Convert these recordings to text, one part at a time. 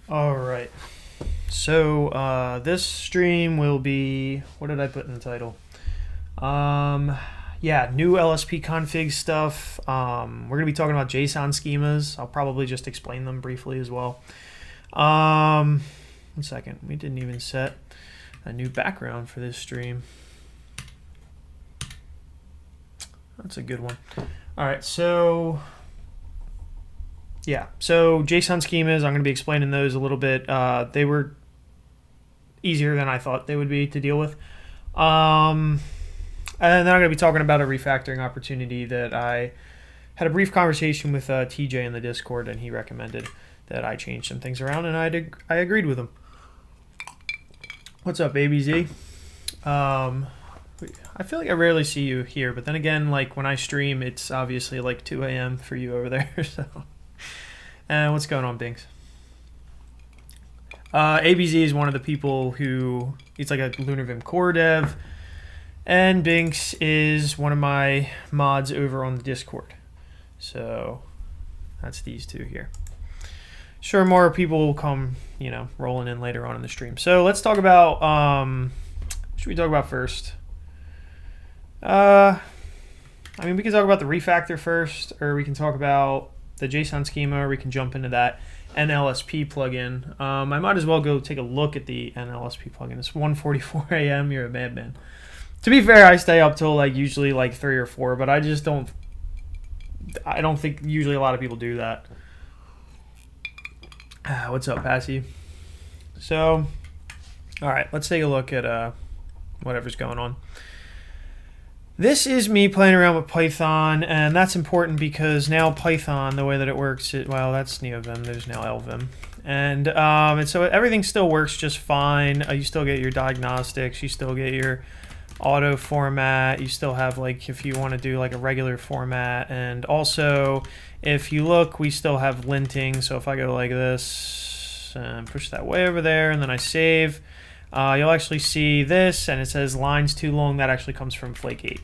All right. So this stream will be, what did I put in the title? Yeah, new LSP config stuff. We're gonna be talking about JSON schemas. I'll probably just explain them briefly as well. 1 second. We didn't even set a new background for this stream. That's a good one. All right, so yeah, so JSON schemas, I'm going to be explaining those a little bit. They were easier than I thought they would be to deal with. And then I'm going to be talking about a refactoring opportunity that I had a brief conversation with TJ in the Discord, and he recommended that I change some things around, and I agreed with him. What's up, ABZ? I feel like I rarely see you here, but then again, like when I stream, it's obviously like 2 a.m. for you over there. So, and what's going on, Binks? ABZ is one of the people who, he's like a LunarVim core dev, and Binks is one of my mods over on the Discord. So that's these two here. Sure, more people will come, you know, rolling in later on in the stream. So let's talk about, what should we talk about first? I mean, we can talk about the refactor first, or we can talk about the JSON schema, or we can jump into that NLSP plugin. I might as well go take a look at the NLSP plugin. It's 1:44 a.m. You're a madman. To be fair, I stay up till like usually like 3 or 4, but I don't think usually a lot of people do that. What's up, Passy? So, all right, let's take a look at whatever's going on. This is me playing around with Python, and that's important because now Python, the way that it works, well, that's NeoVim, there's now LVim. And so everything still works just fine. You still get your diagnostics, you still get your auto format, you still have, like, if you want to do like a regular format, and also if you look, we still have linting. So if I go like this and push that way over there, and then I save, you'll actually see this, and it says lines too long. That actually comes from Flake 8.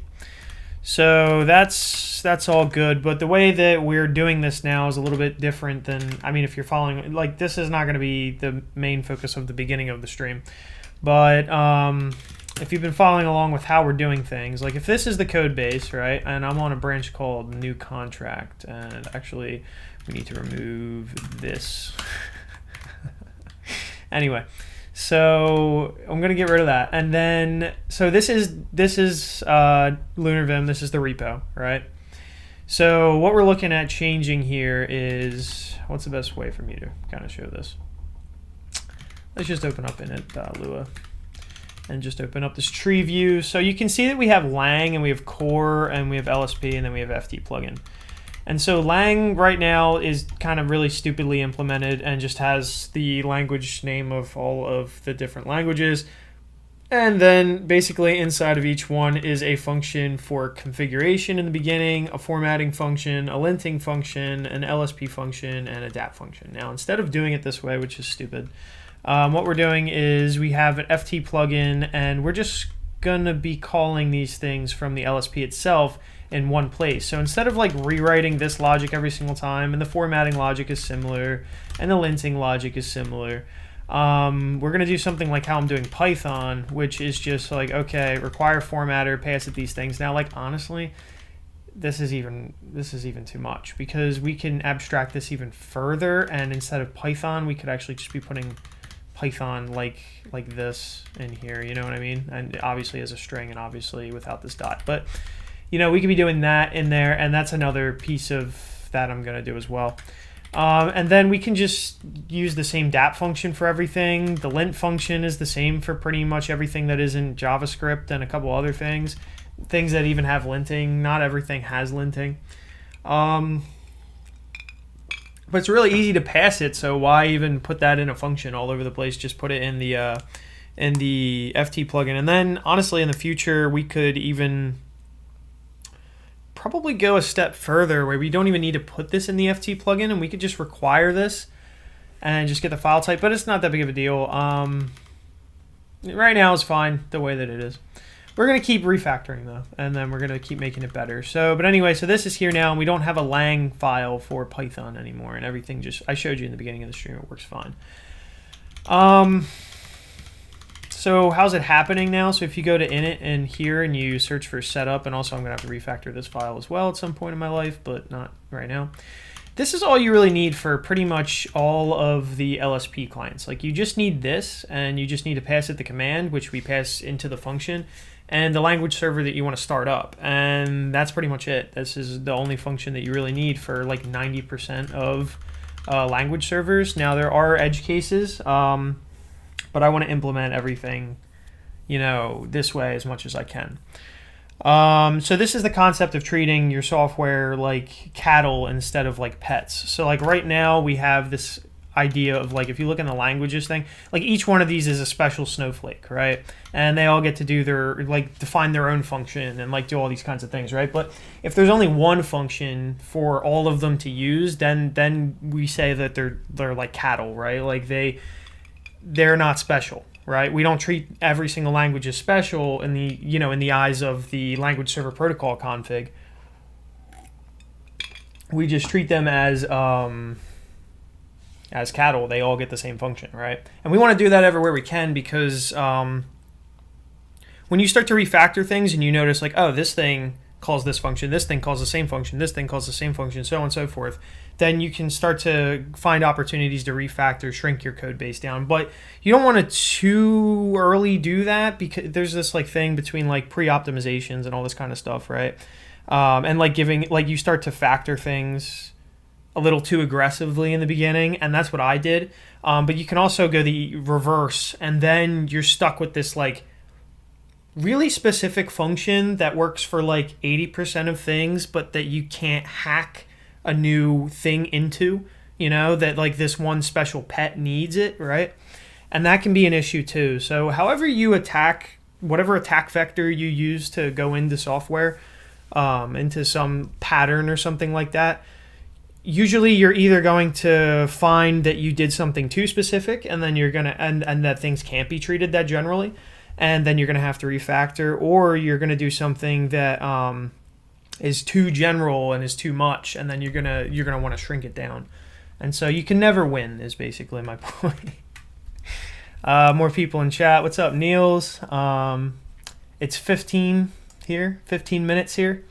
So that's all good, but the way that we're doing this now is a little bit different than, I mean, if you're following, like, this is not going to be the main focus of the beginning of the stream, but if you've been following along with how we're doing things, like if this is the code base, right, and I'm on a branch called new contract, and actually we need to remove this. Anyway, so I'm gonna get rid of that, and then so this is LunarVim. This is the repo, right? So what we're looking at changing here is, what's the best way for me to kind of show this? Let's just open up init.lua and just open up this tree view. So you can see that we have lang, and we have core, and we have LSP, and then we have FT plugin. And so lang right now is kind of really stupidly implemented and just has the language name of all of the different languages. And then basically inside of each one is a function for configuration in the beginning, a formatting function, a linting function, an LSP function, and a DAP function. Now, instead of doing it this way, which is stupid, what we're doing is we have an FT plugin, and we're just going to be calling these things from the LSP itself in one place. So instead of like rewriting this logic every single time, and the formatting logic is similar, and the linting logic is similar, we're going to do something like how I'm doing Python, which is just like, okay, require formatter, pass it these things. Now, like, honestly, this is even too much, because we can abstract this even further, and instead of Python, we could actually just be putting Python like this in here, you know what I mean? And obviously as a string, and obviously without this dot, but you know, we could be doing that in there, and that's another piece of that I'm going to do as well. And then we can just use the same DAP function for everything. The lint function is the same for pretty much everything that isn't JavaScript, and a couple other things that even have linting. Not everything has linting. But it's really easy to pass it, so why even put that in a function all over the place? Just put it in the FT plugin. And then, honestly, in the future, we could even probably go a step further where we don't even need to put this in the FT plugin, and we could just require this and just get the file type, but it's not that big of a deal. Right now it's fine the way that it is. We're going to keep refactoring though, and then we're going to keep making it better. So, but anyway, so this is here now, and we don't have a lang file for Python anymore, and everything just, I showed you in the beginning of the stream, it works fine. So how's it happening now? So if you go to init and here and you search for setup, and also I'm going to have to refactor this file as well at some point in my life, but not right now. This is all you really need for pretty much all of the LSP clients. Like you just need this, and you just need to pass it the command, which we pass into the function, and the language server that you want to start up. And that's pretty much it. This is the only function that you really need for like 90% of language servers. Now there are edge cases, but I want to implement everything, this way as much as I can. So this is the concept of treating your software like cattle instead of like pets. So like right now we have this idea of like, if you look in the languages thing, like each one of these is a special snowflake, right? And they all get to do define their own function and like do all these kinds of things, right? But if there's only one function for all of them to use, then we say that they're like cattle, right? Like they're not special, right? We don't treat every single language as special in the eyes of the language server protocol config. We just treat them as cattle. They all get the same function, right? And we want to do that everywhere we can, because when you start to refactor things and you notice like, oh, this thing calls this function, this thing calls the same function, this thing calls the same function, so on and so forth, then you can start to find opportunities to refactor, shrink your code base down. But you don't want to too early do that, because there's this like thing between like pre-optimizations and all this kind of stuff, right? And like you start to factor things a little too aggressively in the beginning, and that's what I did. But you can also go the reverse, and then you're stuck with this like really specific function that works for like 80% of things, but that you can't hack a new thing into, that like this one special pet needs it, right? And that can be an issue too. So however you attack, whatever attack vector you use to go into software, into some pattern or something like that, usually you're either going to find that you did something too specific, and then you're gonna and that things can't be treated that generally, and then you're gonna have to refactor, or you're gonna do something that is too general and is too much, and then you're gonna want to shrink it down. And so you can never win is basically my point. More people in chat. What's up, Niels? It's 15 minutes here.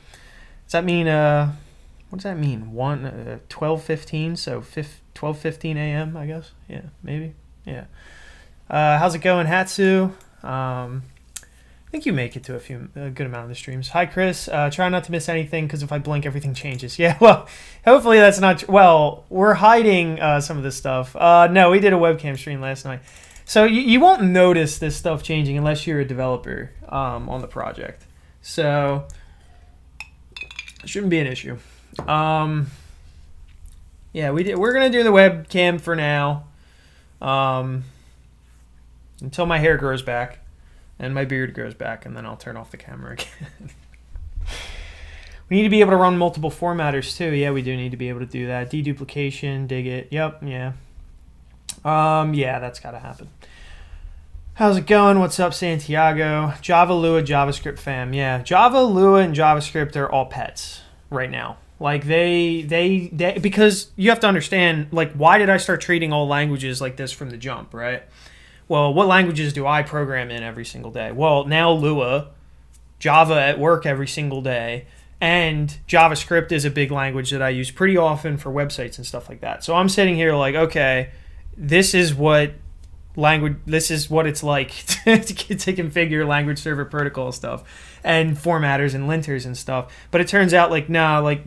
Does that mean what does that mean? 12:15, so 12:15 a.m. I guess. Yeah, maybe. Yeah. How's it going, Hatsu? I think you make it to a good amount of the streams. Hi, Chris. Try not to miss anything, because if I blink, everything changes. Yeah, well, hopefully that's not... Well, we're hiding some of this stuff. No, we did a webcam stream last night. So you won't notice this stuff changing unless you're a developer on the project. So it shouldn't be an issue. Yeah, we're going to do the webcam for now until my hair grows back. And my beard grows back, and then I'll turn off the camera again. We need to be able to run multiple formatters too. Yeah, we do need to be able to do that. Deduplication, dig it. Yep, yeah. Yeah, that's got to happen. How's it going? What's up, Santiago? Java, Lua, JavaScript fam. Yeah, Java, Lua, and JavaScript are all pets right now. Like they because you have to understand, like, why did I start treating all languages like this from the jump, right? Well, what languages do I program in every single day? Well, now Lua, Java at work every single day, and JavaScript is a big language that I use pretty often for websites and stuff like that. So I'm sitting here like, okay, this is what it's like to configure language server protocol stuff and formatters and linters and stuff. But it turns out like, nah, like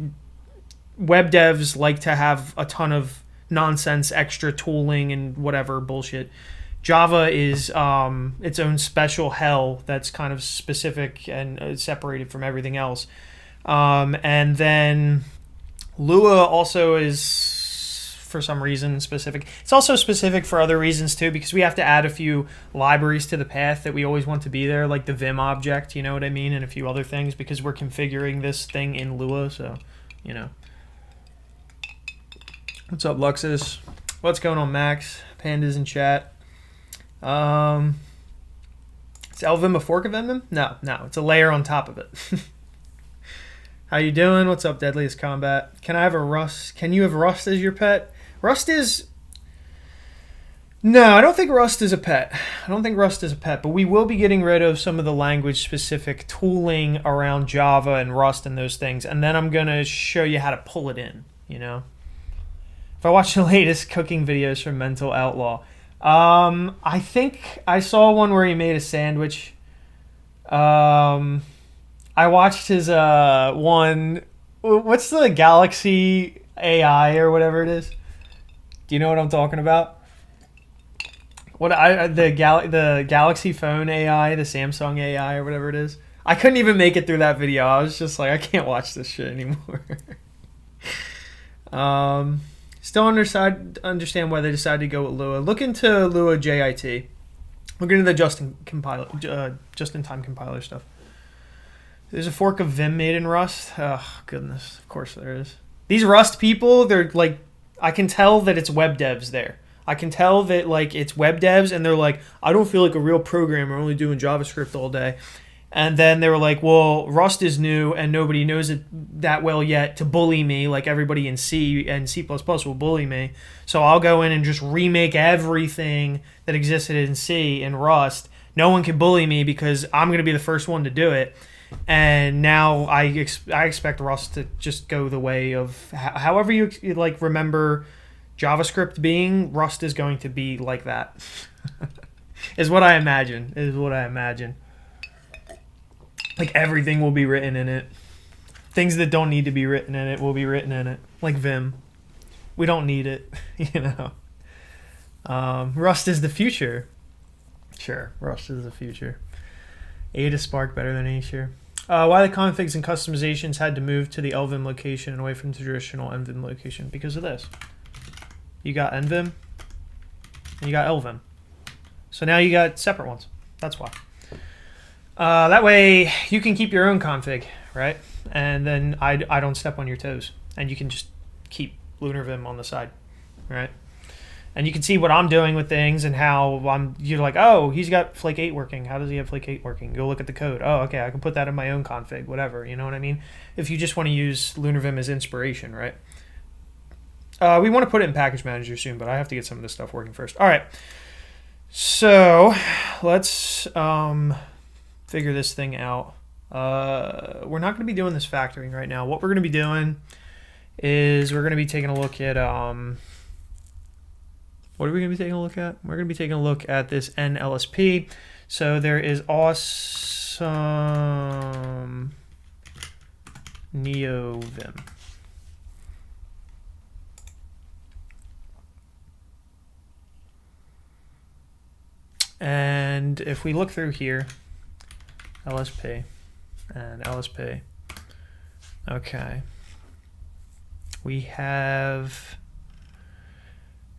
web devs like to have a ton of nonsense, extra tooling and whatever bullshit. Java is its own special hell that's kind of specific and separated from everything else. And then Lua also is, for some reason, specific. It's also specific for other reasons too, because we have to add a few libraries to the path that we always want to be there, like the Vim object, you know what I mean, and a few other things, because we're configuring this thing in Lua, so, you know. What's up, Luxus? What's going on, Max? Panda's in chat. Is LVim a fork of MVim? No, it's a layer on top of it. How you doing? What's up, Deadliest Combat? Can you have Rust as your pet? Rust is No, I don't think Rust is a pet. I don't think Rust is a pet, but we will be getting rid of some of the language-specific tooling around Java and Rust and those things, and then I'm going to show you how to pull it in, you know? If I watch the latest cooking videos from Mental Outlaw, I think I saw one where he made a sandwich. I watched his one... What's the Galaxy AI or whatever it is? Do you know what I'm talking about? The Galaxy phone AI, the Samsung AI or whatever it is. I couldn't even make it through that video. I was just like, I can't watch this shit anymore. Still understand why they decided to go with Lua. Look into Lua JIT. Look into the just-in-time compiler stuff. There's a fork of Vim made in Rust. Oh, goodness. Of course there is. These Rust people, they're like, I can tell that it's web devs there. I can tell that like it's web devs and they're like, I don't feel like a real programmer, only doing JavaScript all day. And then they were like, well, Rust is new and nobody knows it that well yet to bully me like everybody in C and C++ will bully me. So I'll go in and just remake everything that existed in C and Rust. No one can bully me because I'm going to be the first one to do it. And now I expect Rust to just go the way of however you like remember JavaScript being, Rust is going to be like that. Is what I imagine. Like everything will be written in it. Things that don't need to be written in it will be written in it. Like Vim. We don't need it, you know. Rust is the future. Sure, Rust is the future. Ada Spark better than Asia. Why the configs and customizations had to move to the lvim location and away from the traditional nvim location? Because of this. You got nvim and you got lvim. So now you got separate ones. That's why. That way you can keep your own config, right? And then I don't step on your toes. And you can just keep LunarVim on the side, right? And you can see what I'm doing with things and how you're like, oh, he's got Flake 8 working. How does he have Flake 8 working? Go look at the code. Oh, okay, I can put that in my own config, whatever. You know what I mean? If you just want to use LunarVim as inspiration, right? We want to put it in Package Manager soon, but I have to get some of this stuff working first. All right. So let's figure this thing out. We're not going to be doing this factoring right now. What we're going to be doing is we're going to be taking a look at... what are we going to be taking a look at? We're going to be taking a look at this NLSP. So there is awesome NeoVim. And if we look through here, LSP and LSP, okay, we have...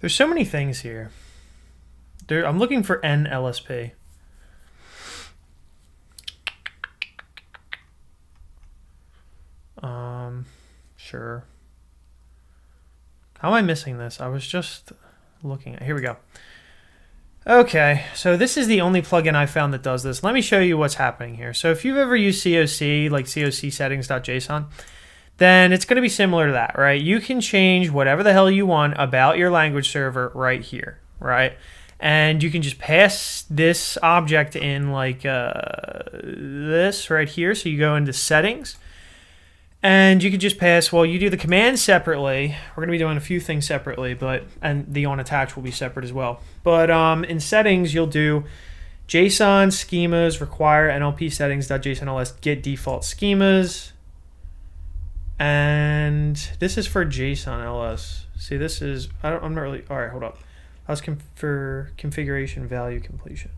There's so many things here. I'm looking for NLSP. Sure. How am I missing this? I was just looking at... Here we go. Okay, so this is the only plugin I found that does this. Let me show you what's happening here. So if you've ever used COC, like COC settings.json, then it's going to be similar to that, right? You can change whatever the hell you want about your language server right here, right? And you can just pass this object in like this right here. So you go into settings and you can just pass, well, you do the command separately. We're going to be doing a few things separately, and the onAttach will be separate as well. But in settings, you'll do JSON schemas require NLP settings.jsonls get default schemas. And this is for JSON ls. See, this is, I'm not really, all right, hold up. That was for configuration value completion.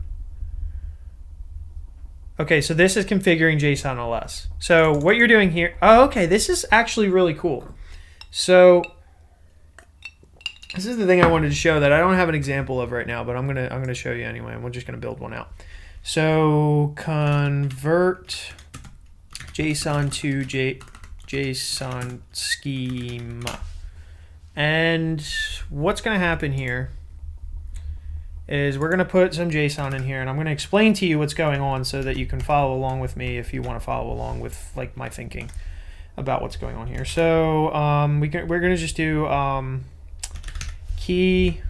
Okay, so this is configuring JSON ls. So what you're doing here, oh, okay, this is actually really cool. So this is the thing I wanted to show that I don't have an example of right now, but I'm gonna show you anyway, and we're just gonna build one out. So convert JSON to JSON schema. And what's going to happen here is we're going to put some JSON in here, and I'm going to explain to you what's going on so that you can follow along with me if you want to follow along with like my thinking about what's going on here. So we're going to just do key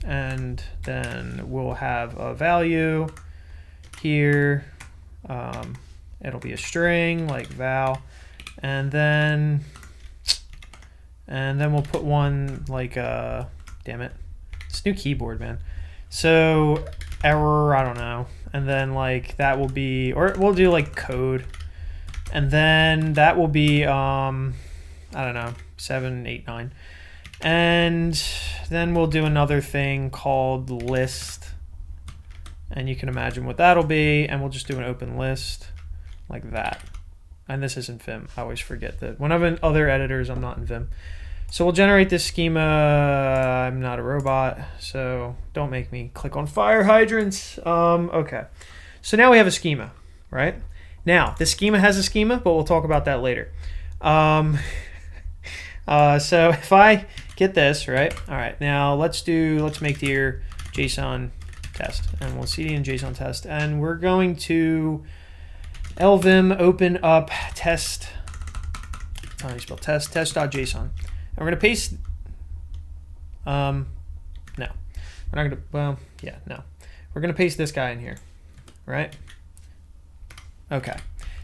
and then we'll have a value here. It'll be a string like val, and then we'll put one like damn it, this new keyboard, man. So error, I don't know, and then like that will be, or we'll do like code, and then that will be I don't know, 7, 8, 9, and then we'll do another thing called list, and you can imagine what that'll be, and we'll just do an open list like that. And this isn't Vim. I always forget that when I'm in other editors, I'm not in Vim. So we'll generate this schema. I'm not a robot, so don't make me click on fire hydrants. Okay, so now we have a schema, right? Now the schema has a schema, but we'll talk about that later. So if I get this right, all right. Now let's make here JSON test, and we'll cd in JSON test, and we're going to lvim open up test. How do you spell test? Test.json. And we're gonna paste. No, we're not gonna. Well, yeah, no. We're gonna paste this guy in here, right? Okay.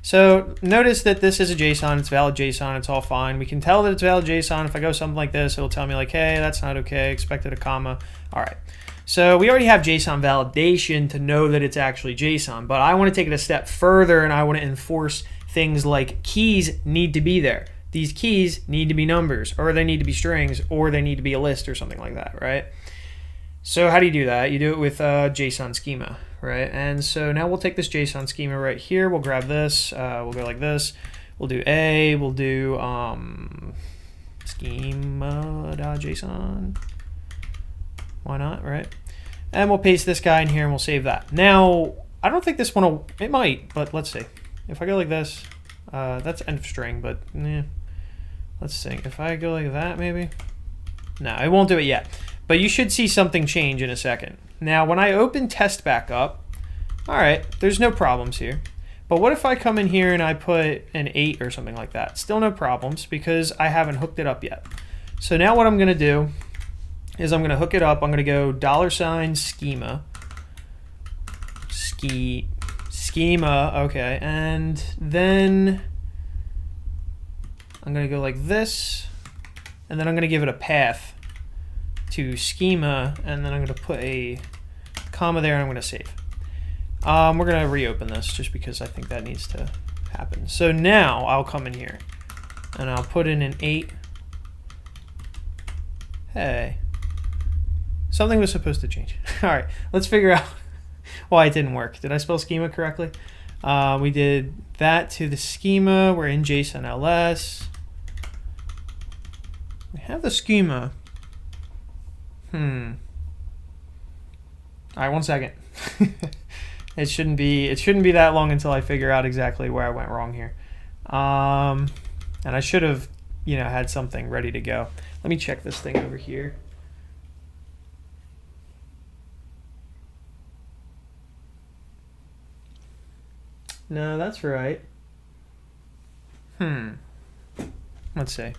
So notice that this is a JSON. It's valid JSON. It's all fine. We can tell that it's valid JSON. If I go something like this, it'll tell me like, hey, that's not okay. Expected a comma. All right. So we already have JSON validation to know that it's actually JSON, but I want to take it a step further, and I want to enforce things like keys need to be there. These keys need to be numbers, or they need to be strings, or they need to be a list or something like that, right? So how do you do that? You do it with a JSON schema, right? And so now we'll take this JSON schema right here. We'll grab this. We'll go like this. We'll do A. We'll do schema.json. Why not, right? And we'll paste this guy in here and we'll save that. Now, I don't think this one will, it might, but let's see. If I go like this, that's end of string, but let's see. If I go like that, maybe? No, it won't do it yet. But you should see something change in a second. Now, when I open test back up, all right, there's no problems here. But what if I come in here and I put an 8 or something like that? Still no problems because I haven't hooked it up yet. So now what I'm going to do is I'm going to hook it up. I'm going to go $schema. Schema, okay. And then I'm going to go like this. And then I'm going to give it a path to schema. And then I'm going to put a comma there and I'm going to save. We're going to reopen this just because I think that needs to happen. So now I'll come in here and I'll put in an 8. Hey. Something was supposed to change. All right, let's figure out why it didn't work. Did I spell schema correctly? We did that to the schema. We're in JSON ls. We have the schema. All right, 1 second. It shouldn't be that long until I figure out exactly where I went wrong here. And I should have, had something ready to go. Let me check this thing over here. No, that's right. Let's see.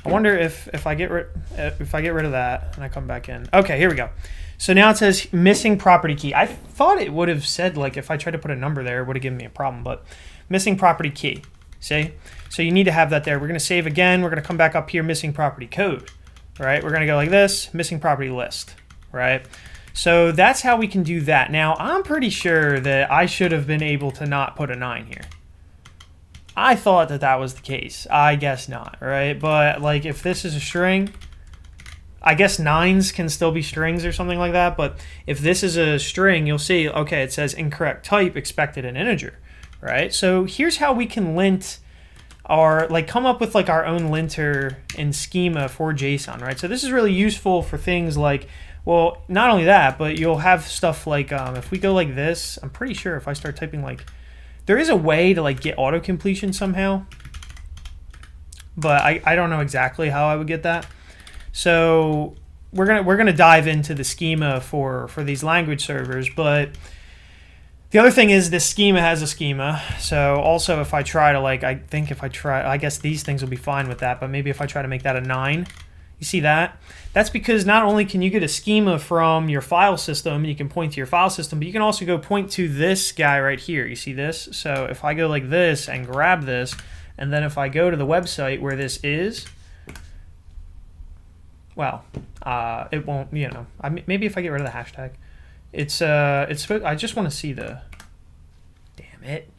I wonder if I get rid of that and I come back in. Okay, here we go. So now it says missing property key. I thought it would have said like if I tried to put a number there, it would have given me a problem, but missing property key. See? So you need to have that there. We're going to save again. We're going to come back up here, missing property code. Right? We're going to go like this, missing property list. Right? So that's how we can do that. Now, I'm pretty sure that I should have been able to not put a 9 here. I thought that was the case. I guess not, right? But like if this is a string, I guess 9s can still be strings or something like that. But if this is a string, you'll see, okay, it says incorrect type, expected an integer, right? So here's how we can lint our, come up with our own linter and schema for JSON, right? So this is really useful for things like, well, not only that, but you'll have stuff like, if we go like this, I'm pretty sure if I start typing there is a way to get auto completion somehow, but I don't know exactly how I would get that. So we're gonna dive into the schema for these language servers, but the other thing is this schema has a schema. So also if I try to I guess these things will be fine with that, but maybe if I try to make that a 9, You see that? That's because not only can you get a schema from your file system, you can point to your file system, but you can also go point to this guy right here. You see this? So if I go like this and grab this, and then if I go to the website where this is, well, it won't, you know, maybe if I get rid of the hashtag, it's I just want to see the, damn it.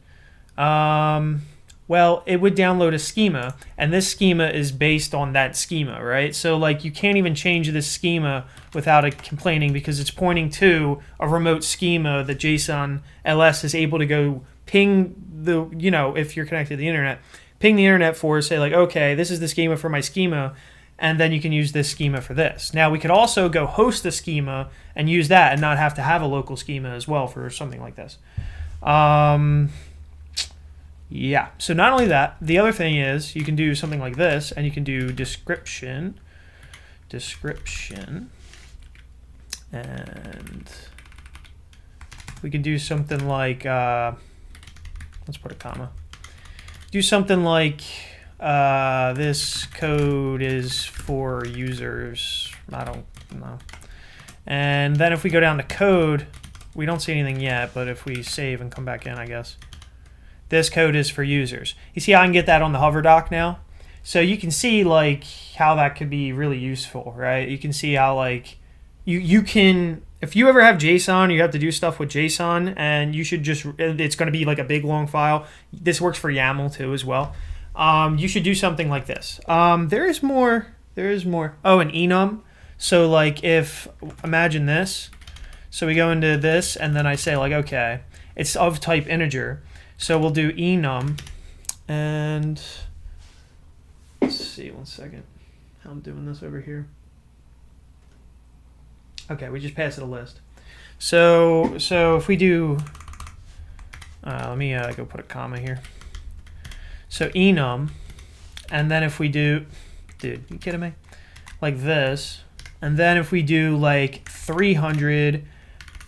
Well, it would download a schema, and this schema is based on that schema, right? So like you can't even change this schema without it complaining because it's pointing to a remote schema that JSON LS is able to go ping the, you know, if you're connected to the internet, ping the internet for, say like, okay, this is the schema for my schema, and then you can use this schema for this. Now we could also go host the schema and use that and not have to have a local schema as well for something like this. Yeah, so not only that, the other thing is you can do something like this, and you can do description, and we can do something like, let's put a comma, do something like this code is for users, I don't know. And then if we go down to code, we don't see anything yet, but if we save and come back in, I guess, this code is for users. You see how I can get that on the hover dock now? So you can see like how that could be really useful, right? You can see how like you can, if you ever have JSON, you have to do stuff with JSON, and you should just, it's going to be like a big long file. This works for YAML too as well. You should do something like this. There is more. Oh, an enum. So like if, imagine this. So we go into this, and then I say like, okay, it's of type integer. So we'll do enum, and let's see, one second, how I'm doing this over here. Okay, we just pass it a list. So if we do, let me go put a comma here. So enum, and then if we do, dude, you kidding me? Like this, and then if we do like 300,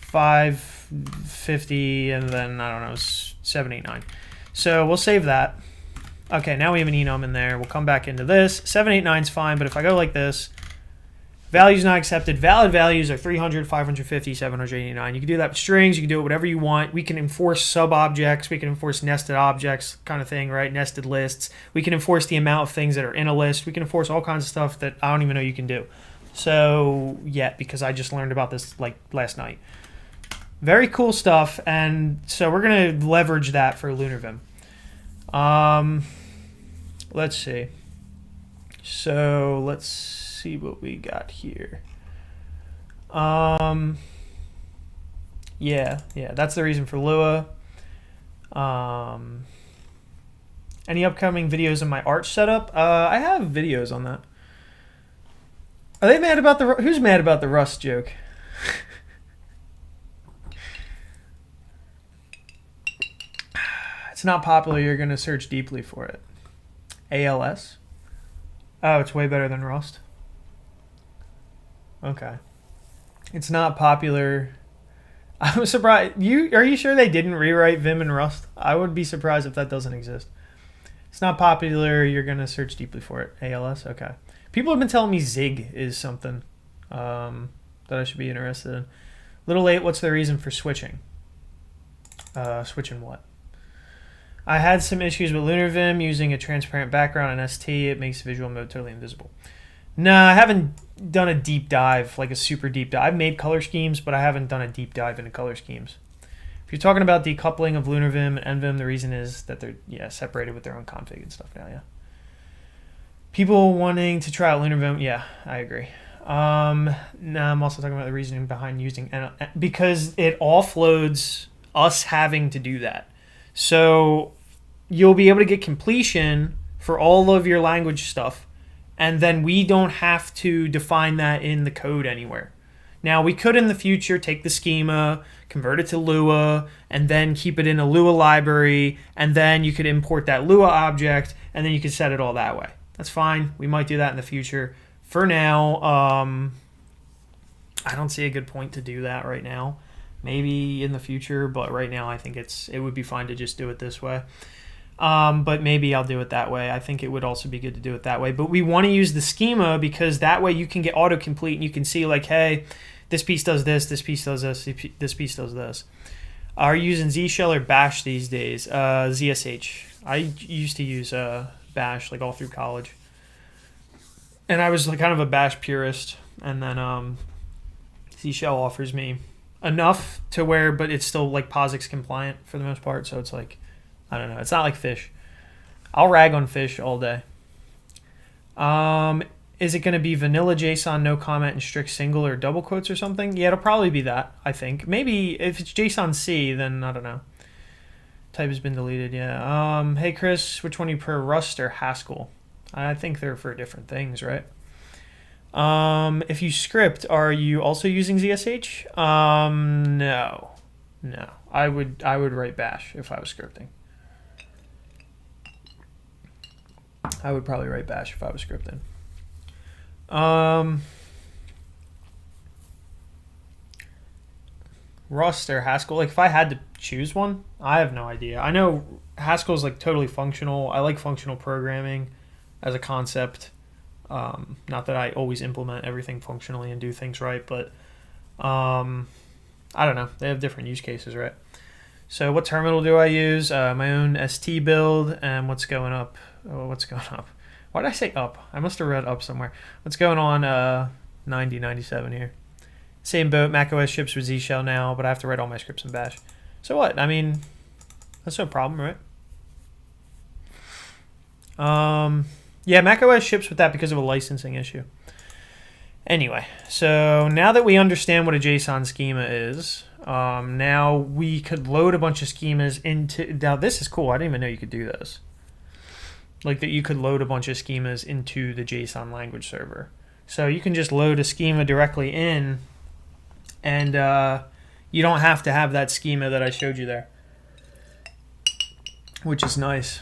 550, and then I don't know, 789. So we'll save that. Okay, now we have an enum in there. We'll come back into this. 789 is fine, but if I go like this, values not accepted. Valid values are 300, 550, 789. You can do that with strings. You can do it whatever you want. We can enforce sub-objects. We can enforce nested objects kind of thing, right? Nested lists. We can enforce the amount of things that are in a list. We can enforce all kinds of stuff that I don't even know you can do. So, yeah, because I just learned about this like last night. Very cool stuff, and so we're going to leverage that for LunarVim. Let's see. So let's see what we got here. Yeah, that's the reason for Lua. Any upcoming videos on my Arch setup? I have videos on that. Are they mad about the, who's mad about the Rust joke? It's not popular, you're going to search deeply for it. ALS? Oh, it's way better than Rust? Okay. It's not popular. I'm surprised. Are you sure they didn't rewrite Vim and Rust? I would be surprised if that doesn't exist. It's not popular, you're going to search deeply for it. ALS? Okay. People have been telling me Zig is something that I should be interested in. Little late, what's the reason for switching? Switching what? I had some issues with LunarVim using a transparent background in ST. It makes visual mode totally invisible. No, I haven't done a deep dive, like a super deep dive. I've made color schemes, but I haven't done a deep dive into color schemes. If you're talking about decoupling of LunarVim and NVim, the reason is that they're separated with their own config and stuff now, yeah. People wanting to try out LunarVim, yeah, I agree. No, I'm also talking about the reasoning behind using, because it offloads us having to do that. So you'll be able to get completion for all of your language stuff, and then we don't have to define that in the code anywhere. Now, we could in the future take the schema, convert it to Lua, and then keep it in a Lua library, and then you could import that Lua object, and then you could set it all that way. That's fine. We might do that in the future. For now, I don't see a good point to do that right now. Maybe in the future, but right now I think it would be fine to just do it this way. But maybe I'll do it that way. I think it would also be good to do it that way. But we want to use the schema because that way you can get autocomplete and you can see like, hey, this piece does this, this piece does this, this piece does this. Are you using Z shell or Bash these days? ZSH. I used to use Bash like all through college. And I was like kind of a Bash purist. And then Z shell offers me enough to where, but it's still like POSIX compliant for the most part. So it's like, I don't know. It's not like Fish. I'll rag on Fish all day. Is it going to be vanilla JSON, no comment, and strict single or double quotes or something? Yeah, it'll probably be that, I think. Maybe if it's JSON C, then I don't know. Type has been deleted, yeah. Hey, Chris, which one do you prefer, Rust or Haskell? I think they're for different things, right? If you script, are you also using ZSH? No. I would write Bash if I was scripting. I would probably write Bash if I was scripting. Rust or Haskell, like if I had to choose one, I have no idea. I know Haskell is like totally functional. I like functional programming as a concept. Not that I always implement everything functionally and do things right, but I don't know. They have different use cases, right? So what terminal do I use? My own ST build, and what's going up? Oh, what's going up? Why did I say up? I must have read up somewhere. What's going on 9097 here? Same boat, macOS ships with Z shell now, but I have to write all my scripts in Bash. So what? I mean, that's no problem, right? Yeah, macOS ships with that because of a licensing issue. Anyway, so now that we understand what a JSON schema is, now we could load a bunch of schemas into... Now, this is cool. I didn't even know you could do this. Like that you could load a bunch of schemas into the JSON language server. So you can just load a schema directly in, and you don't have to have that schema that I showed you there, which is nice.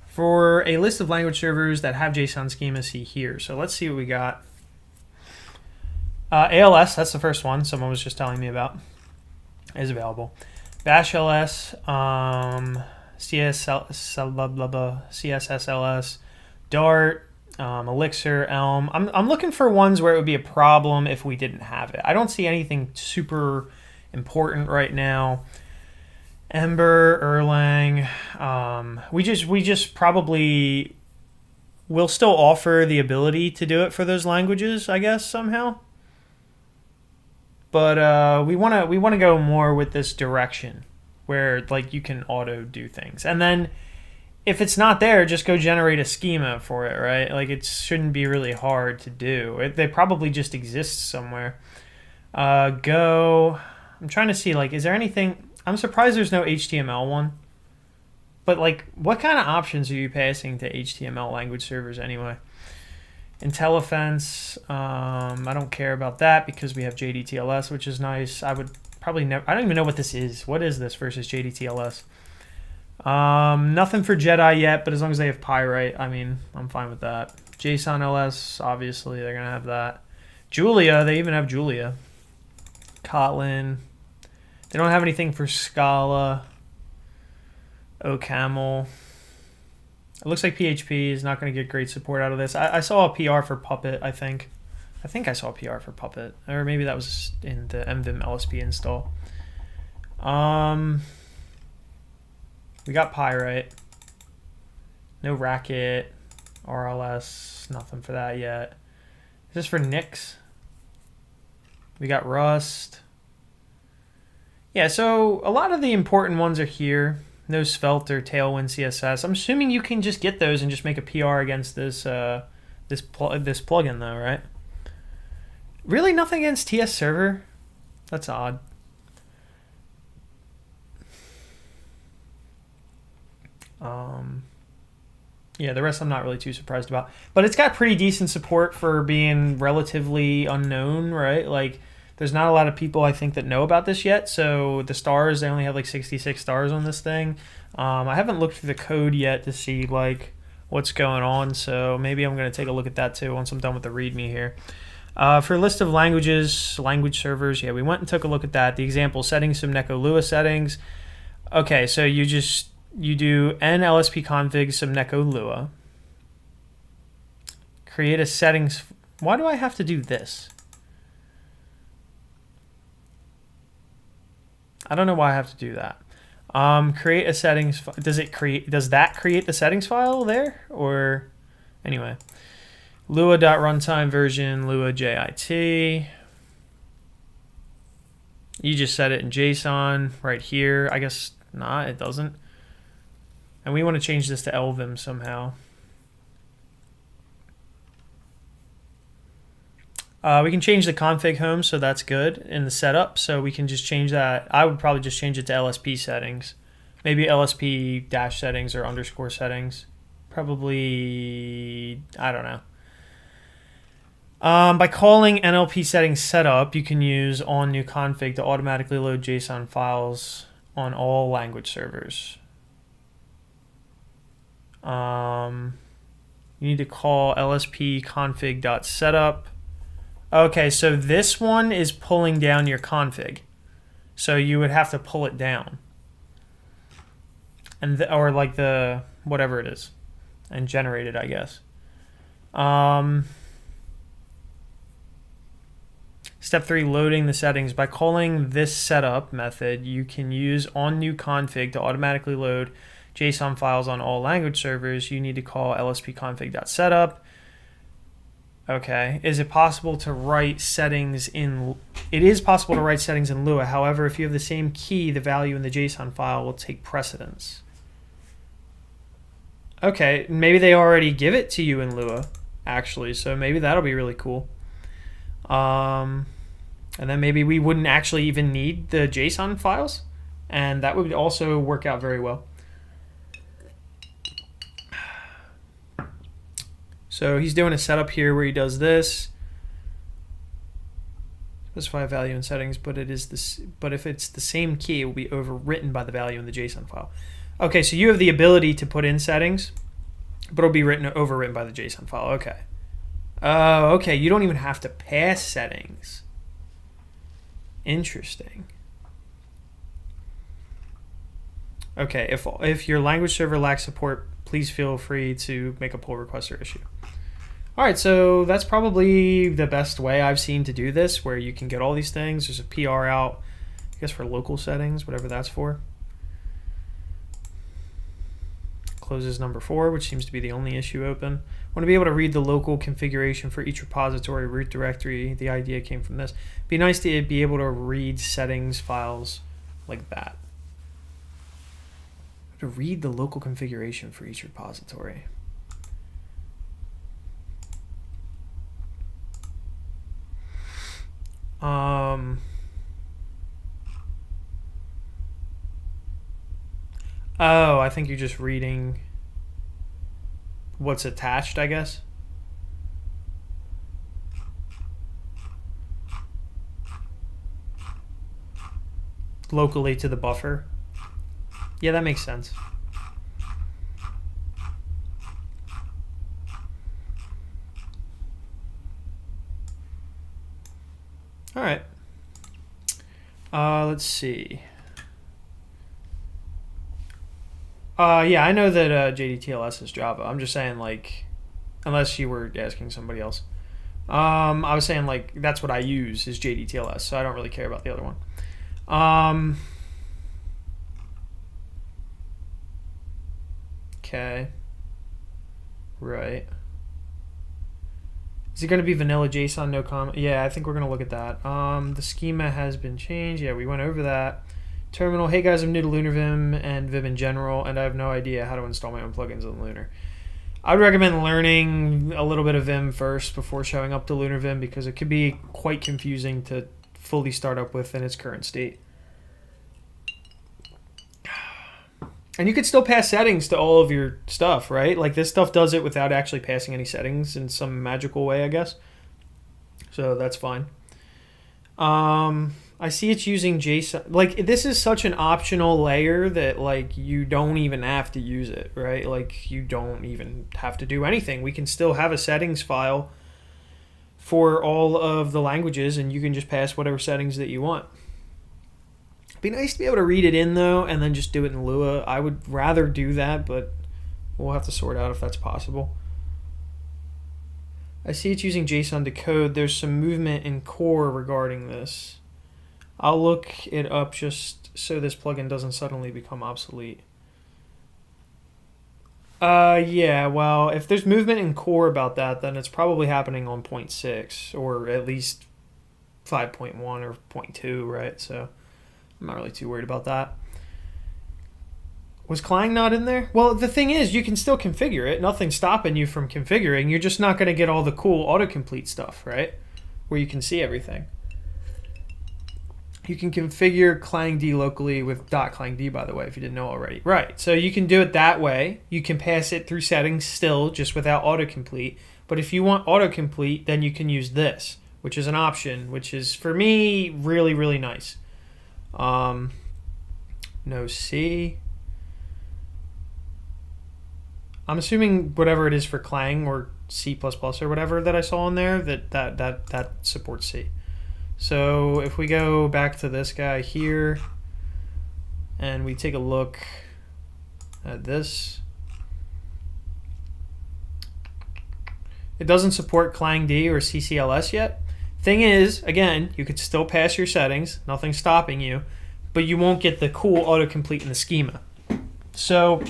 For a list of language servers that have JSON schemas, see here. So let's see what we got. ALS, that's the first one someone was just telling me about, is available. Bash LS, CSSLS, Dart, Elixir, Elm. I'm looking for ones where it would be a problem if we didn't have it. I don't see anything super important right now. Ember, Erlang. We just probably will still offer the ability to do it for those languages, I guess, somehow. But we want to go more with this direction where like you can auto do things. And then if it's not there, just go generate a schema for it, right? Like it shouldn't be really hard to do. They probably just exist somewhere. Go. I'm trying to see, like, is there anything... I'm surprised there's no HTML one. But, like, what kind of options are you passing to HTML language servers anyway? IntelliFence, I don't care about that because we have JDTLS, which is nice. I would probably never... I don't even know what this is. What is this versus JDTLS? Nothing for Jedi yet, but as long as they have Pyrite, I mean, I'm fine with that. JSON LS, obviously, they're going to have that. Julia, they even have Julia. Kotlin. They don't have anything for Scala. OCaml. It looks like PHP is not going to get great support out of this. I saw a PR for Puppet, I think. I think I saw a PR for Puppet. Or maybe that was in the MVim LSP install. We got Pyrite. No Racket. RLS. Nothing for that yet. Is this for Nix? We got Rust. Yeah, so a lot of the important ones are here. No Svelte or Tailwind CSS. I'm assuming you can just get those and just make a PR against this this plugin though, right? Really nothing against TS Server? That's odd. Yeah, the rest I'm not really too surprised about. But it's got pretty decent support for being relatively unknown, right? Like, there's not a lot of people, I think, that know about this yet. So the stars, they only have like 66 stars on this thing. I haven't looked through the code yet to see like what's going on. So maybe I'm going to take a look at that too once I'm done with the README here. For a list of languages, language servers, yeah, we went and took a look at that. The example, setting some init.lua settings. Okay, so you just you do n lspconfig subneco.lua. Create a settings. Why do I have to do this? I don't know why I have to do that. Create a settings. Does that create the settings file there? Or anyway, lua.runtime version lua JIT. You just set it in JSON right here. I guess not, it doesn't. And we want to change this to lvim somehow. We can change the config home, so that's good in the setup. So we can just change that. I would probably just change it to LSP settings. Maybe LSP dash settings or underscore settings. Probably, I don't know. By calling NLP settings setup, you can use on new config to automatically load JSON files on all language servers. You need to call lspconfig.setup. Okay, so this one is pulling down your config. So you would have to pull it down. And or like the whatever it is. And generate it, I guess. Step 3, loading the settings. By calling this setup method, you can use on new config to automatically load JSON files on all language servers. You need to call lspconfig.setup. Okay. Is it possible to write settings in... It is possible to write settings in Lua. However, if you have the same key, the value in the JSON file will take precedence. Okay. Maybe they already give it to you in Lua, actually. So maybe that'll be really cool. And then maybe we wouldn't actually even need the JSON files. And that would also work out very well. So he's doing a setup here where he does this. Specify a value in settings, but it is this. But if it's the same key, it will be overwritten by the value in the JSON file. Okay, so you have the ability to put in settings, but it'll be overwritten by the JSON file. Okay. Okay. You don't even have to pass settings. Interesting. Okay. If your language server lacks support, please feel free to make a pull request or issue. All right, so that's probably the best way I've seen to do this, where you can get all these things. There's a PR out, I guess, for local settings, whatever that's for. Closes number 4, which seems to be the only issue open. Want to be able to read the local configuration for each repository, root directory. The idea came from this. Be nice to be able to read settings files like that. To read the local configuration for each repository. Oh, I think you're just reading what's attached, I guess. Locally to the buffer. Yeah, that makes sense. All right. Let's see. Yeah, I know that JDTLS is Java. I'm just saying, like, unless you were asking somebody else. I was saying, like, that's what I use is JDTLS, so I don't really care about the other one. Okay. Right. Is it going to be vanilla JSON, no comment? Yeah, I think we're going to look at that. The schema has been changed. Yeah, we went over that. Terminal. Hey guys, I'm new to LunarVim and Vim in general, and I have no idea how to install my own plugins on Lunar. I would recommend learning a little bit of Vim first before showing up to LunarVim, because it could be quite confusing to fully start up with in its current state. And you could still pass settings to all of your stuff, right? Like this stuff does it without actually passing any settings in some magical way, I guess. So that's fine. I see it's using JSON. Like this is such an optional layer that like you don't even have to use it, right? Like you don't even have to do anything. We can still have a settings file for all of the languages, and you can just pass whatever settings that you want. Be nice to be able to read it in though, and then just do it in Lua. I would rather do that, but we'll have to sort out if that's possible. I see it's using JSON to code. There's some movement in core regarding this. I'll look it up just so this plugin doesn't suddenly become obsolete. Yeah, well, if there's movement in core about that, then it's probably happening on 0.6 or at least 5.1 or 0.2, right? So I'm not really too worried about that. Was Clang not in there? Well, the thing is, you can still configure it. Nothing's stopping you from configuring. You're just not going to get all the cool autocomplete stuff, right? Where you can see everything. You can configure ClangD locally with .clangd, by the way, if you didn't know already. Right, so you can do it that way. You can pass it through settings still, just without autocomplete. But if you want autocomplete, then you can use this, which is an option, which is, for me, really, really nice. No C. I'm assuming whatever it is for Clang or C++ or whatever that I saw in there, that supports C. So if we go back to this guy here and we take a look at this, it doesn't support ClangD or CCLS yet. Thing is, again, you could still pass your settings, nothing's stopping you, but you won't get the cool autocomplete in the schema. So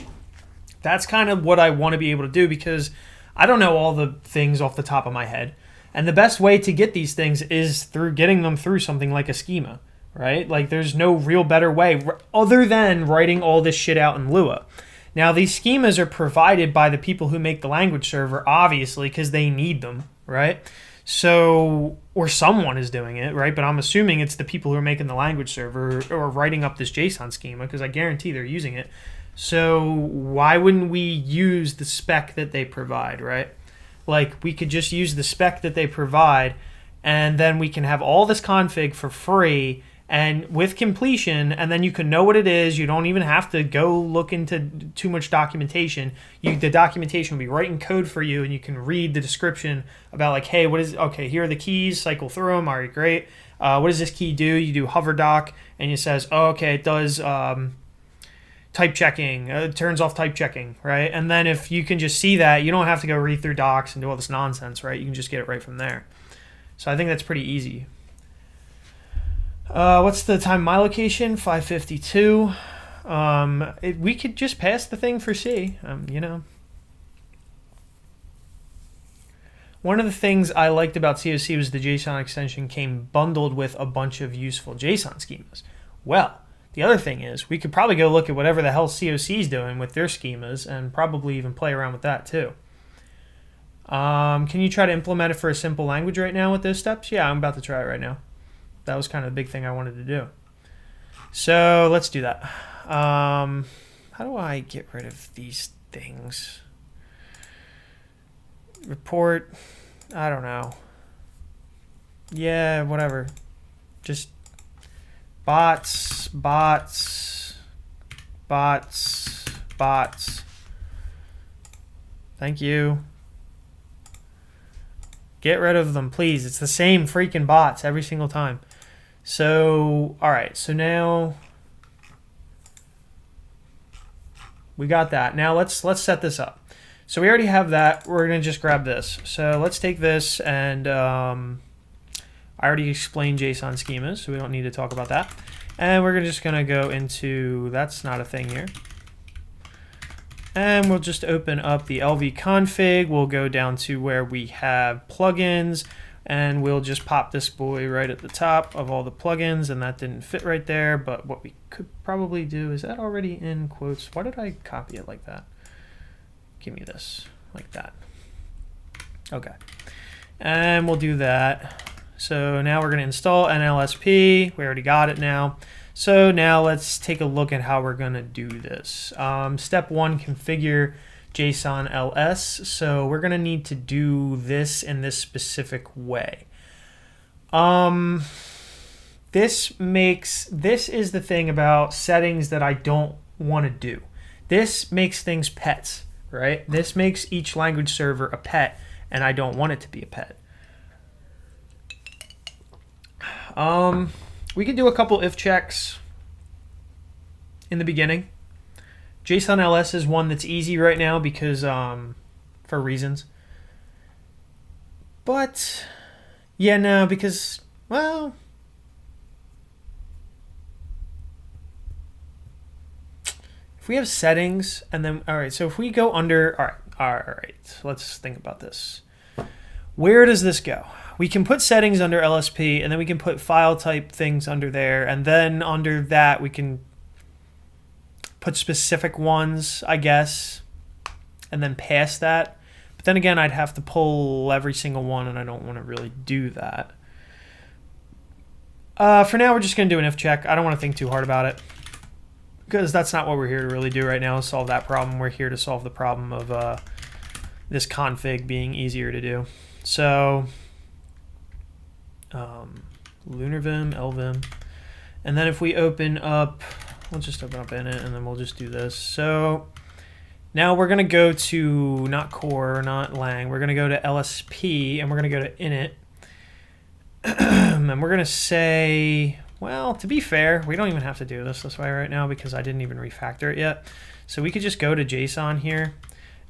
that's kind of what I want to be able to do, because I don't know all the things off the top of my head. And the best way to get these things is through getting them through something like a schema, right? Like, there's no real better way other than writing all this shit out in Lua. Now, these schemas are provided by the people who make the language server, obviously, because they need them, right? So, or someone is doing it, right? But I'm assuming it's the people who are making the language server or writing up this JSON schema, because I guarantee they're using it. So why wouldn't we use the spec that they provide, right? Like, we could just use the spec that they provide, and then we can have all this config for free and with completion, and then you can know what it is. You don't even have to go look into too much documentation. The documentation will be right in code for you, and you can read the description about, like, hey, okay, here are the keys, cycle through them, all right, great. What does this key do? You do hover doc, and it says, oh, okay, it does type checking, turns off type checking, right? And then if you can just see that, you don't have to go read through docs and do all this nonsense, right? You can just get it right from there. So I think that's pretty easy. What's the time my location? 5:52. We could just pass the thing for C, you know. One of the things I liked about COC was the JSON extension came bundled with a bunch of useful JSON schemas. Well, the other thing is, we could probably go look at whatever the hell COC is doing with their schemas and probably even play around with that too. Can you try to implement it for a simple language right now with those steps? Yeah, I'm about to try it right now. That was kind of the big thing I wanted to do. So let's do that. How do I get rid of these things? Report, I don't know. Yeah, whatever. Just bots. Thank you. Get rid of them, please. It's the same freaking bots every single time. So, all right. So now we got that. Now let's set this up. So we already have that. We're going to just grab this. So let's take this, and I already explained JSON schemas, so we don't need to talk about that. And we're just going to go into, that's not a thing here. And we'll just open up the lvconfig. We'll go down to where we have plugins, and we'll just pop this boy right at the top of all the plugins, and that didn't fit right there. But what we could probably do, is that already in quotes? Why did I copy it like that? Give me this, like that. Okay. And we'll do that. So now we're going to install NLSP. We already got it now. So now let's take a look at how we're going to do this. Step 1, configure JSON ls. So we're going to need to do this in this specific way. This is the thing about settings that I don't want to do. This makes things pets, right? This makes each language server a pet, and I don't want it to be a pet. We can do a couple if checks. in the beginning. JSON LS is one that's easy right now because for reasons. But yeah, no, because, well, if we have settings and then, all right, so if we go under, all right, let's think about this. Where does this go? We can put settings under LSP, and then we can put file type things under there, and then under that we can put specific ones, I guess, and then past that. But then again, I'd have to pull every single one, and I don't want to really do that. For now, we're just going to do an if check. I don't want to think too hard about it, because that's not what we're here to really do right now, solve that problem. We're here to solve the problem of this config being easier to do. So lunarvim, lvim, and then if we open up, we'll just open up init, and then we'll just do this. So now we're going to go to not core, not lang. We're going to go to lsp, and we're going to go to init, and we're going to say, well, to be fair, we don't even have to do this way right now because I didn't even refactor it yet. So we could just go to JSON here,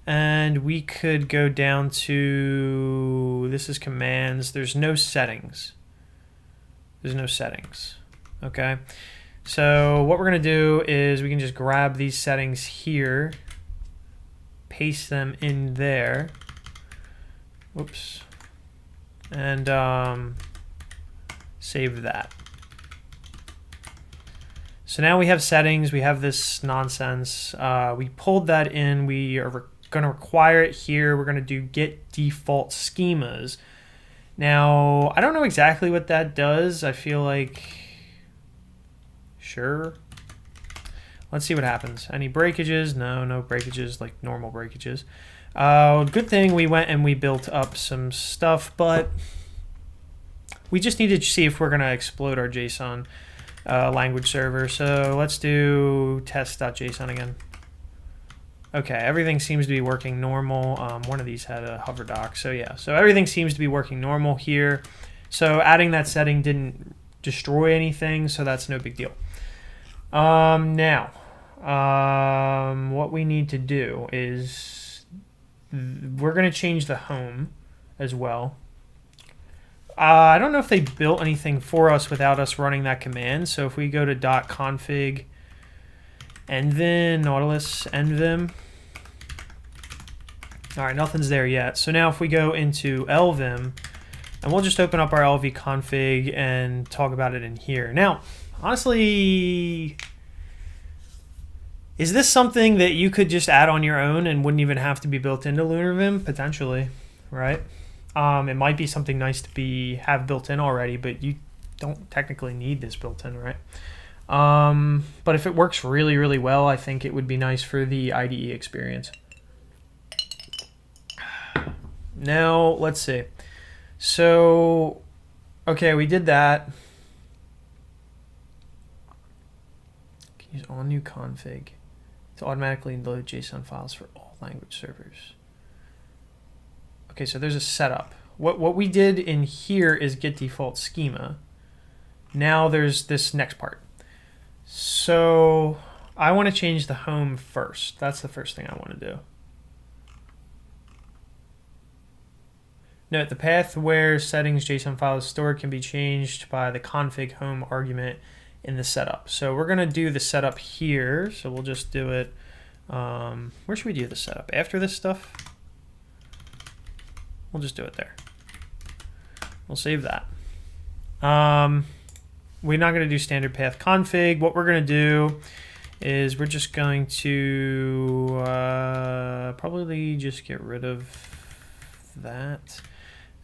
and we could go down to, this is commands. There's no settings. There's no settings. Okay. So what we're going to do is we can just grab these settings here, paste them in there. Whoops. And save that. So now we have settings. We have this nonsense. We pulled that in. We are going to require it here. We're going to do get default schemas. Now, I don't know exactly what that does. I feel like, sure. Let's see what happens. Any breakages? No, no breakages, like normal breakages. Good thing we went and we built up some stuff, but we just need to see if we're going to explode our JSON language server. So let's do test.json again. Okay, everything seems to be working normal. One of these had a hover doc, so yeah. So everything seems to be working normal here. So adding that setting didn't destroy anything, so that's no big deal. Now, what we need to do is we're going to change the home as well. I don't know if they built anything for us without us running that command. So if we go to .config and then Nautilus nvim, all right, nothing's there yet. So now if we go into lvim, and we'll just open up our lv config and talk about it in here. Now, honestly, is this something that you could just add on your own and wouldn't even have to be built into lunarvim? Potentially, right? It might be something nice to have built in already, but you don't technically need this built in, right? But if it works really, really well, I think it would be nice for the IDE experience. Now, let's see. So, okay, we did that. Can use all new config to automatically load JSON files for all language servers. Okay, so there's a setup. What we did in here is get default schema. Now there's this next part. So I want to change the home first. That's the first thing I want to do. Note the path where settings JSON file is stored can be changed by the config home argument in the setup. So we're going to do the setup here. So we'll just do it. Where should we do the setup? After this stuff? We'll just do it there. We'll save that. We're not going to do standard path config. What we're going to do is we're just going to probably just get rid of that.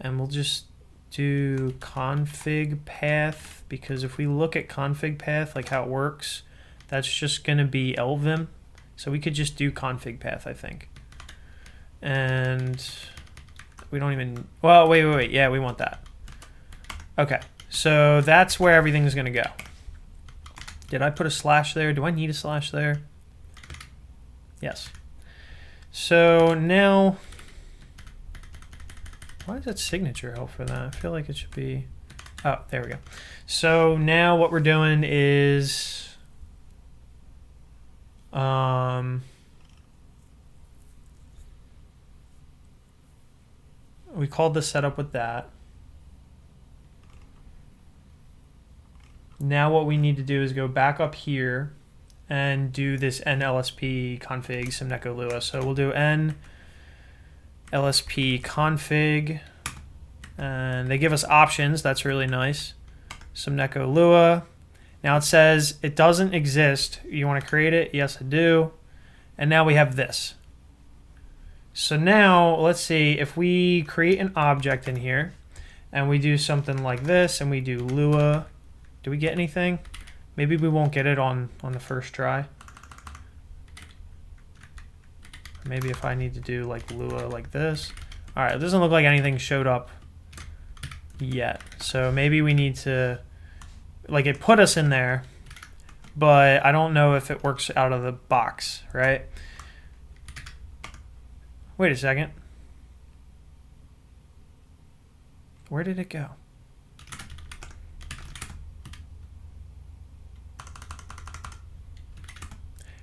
And we'll just do config path, because if we look at config path, like how it works, that's just going to be lvim. So we could just do config path, I think. And we don't even, well, wait. Yeah, we want that. Okay, so that's where everything's going to go. Did I put a slash there? Do I need a slash there? Yes. So now, why does that signature help for that? I feel like it should be, oh, there we go. So now what we're doing is, We called the setup with that. Now what we need to do is go back up here and do this lspconfig some lua. So we'll do lspconfig, and they give us options. That's really nice. Some lua. Now it says it doesn't exist. You want to create it? Yes, I do. And now we have this. So now let's see if we create an object in here and we do something like this and we do lua. Do we get anything? Maybe we won't get it on the first try. Maybe if I need to do like lua like this. All right, it doesn't look like anything showed up yet. So maybe we need to, like, it put us in there, but I don't know if it works out of the box, right? Wait a second. Where did it go?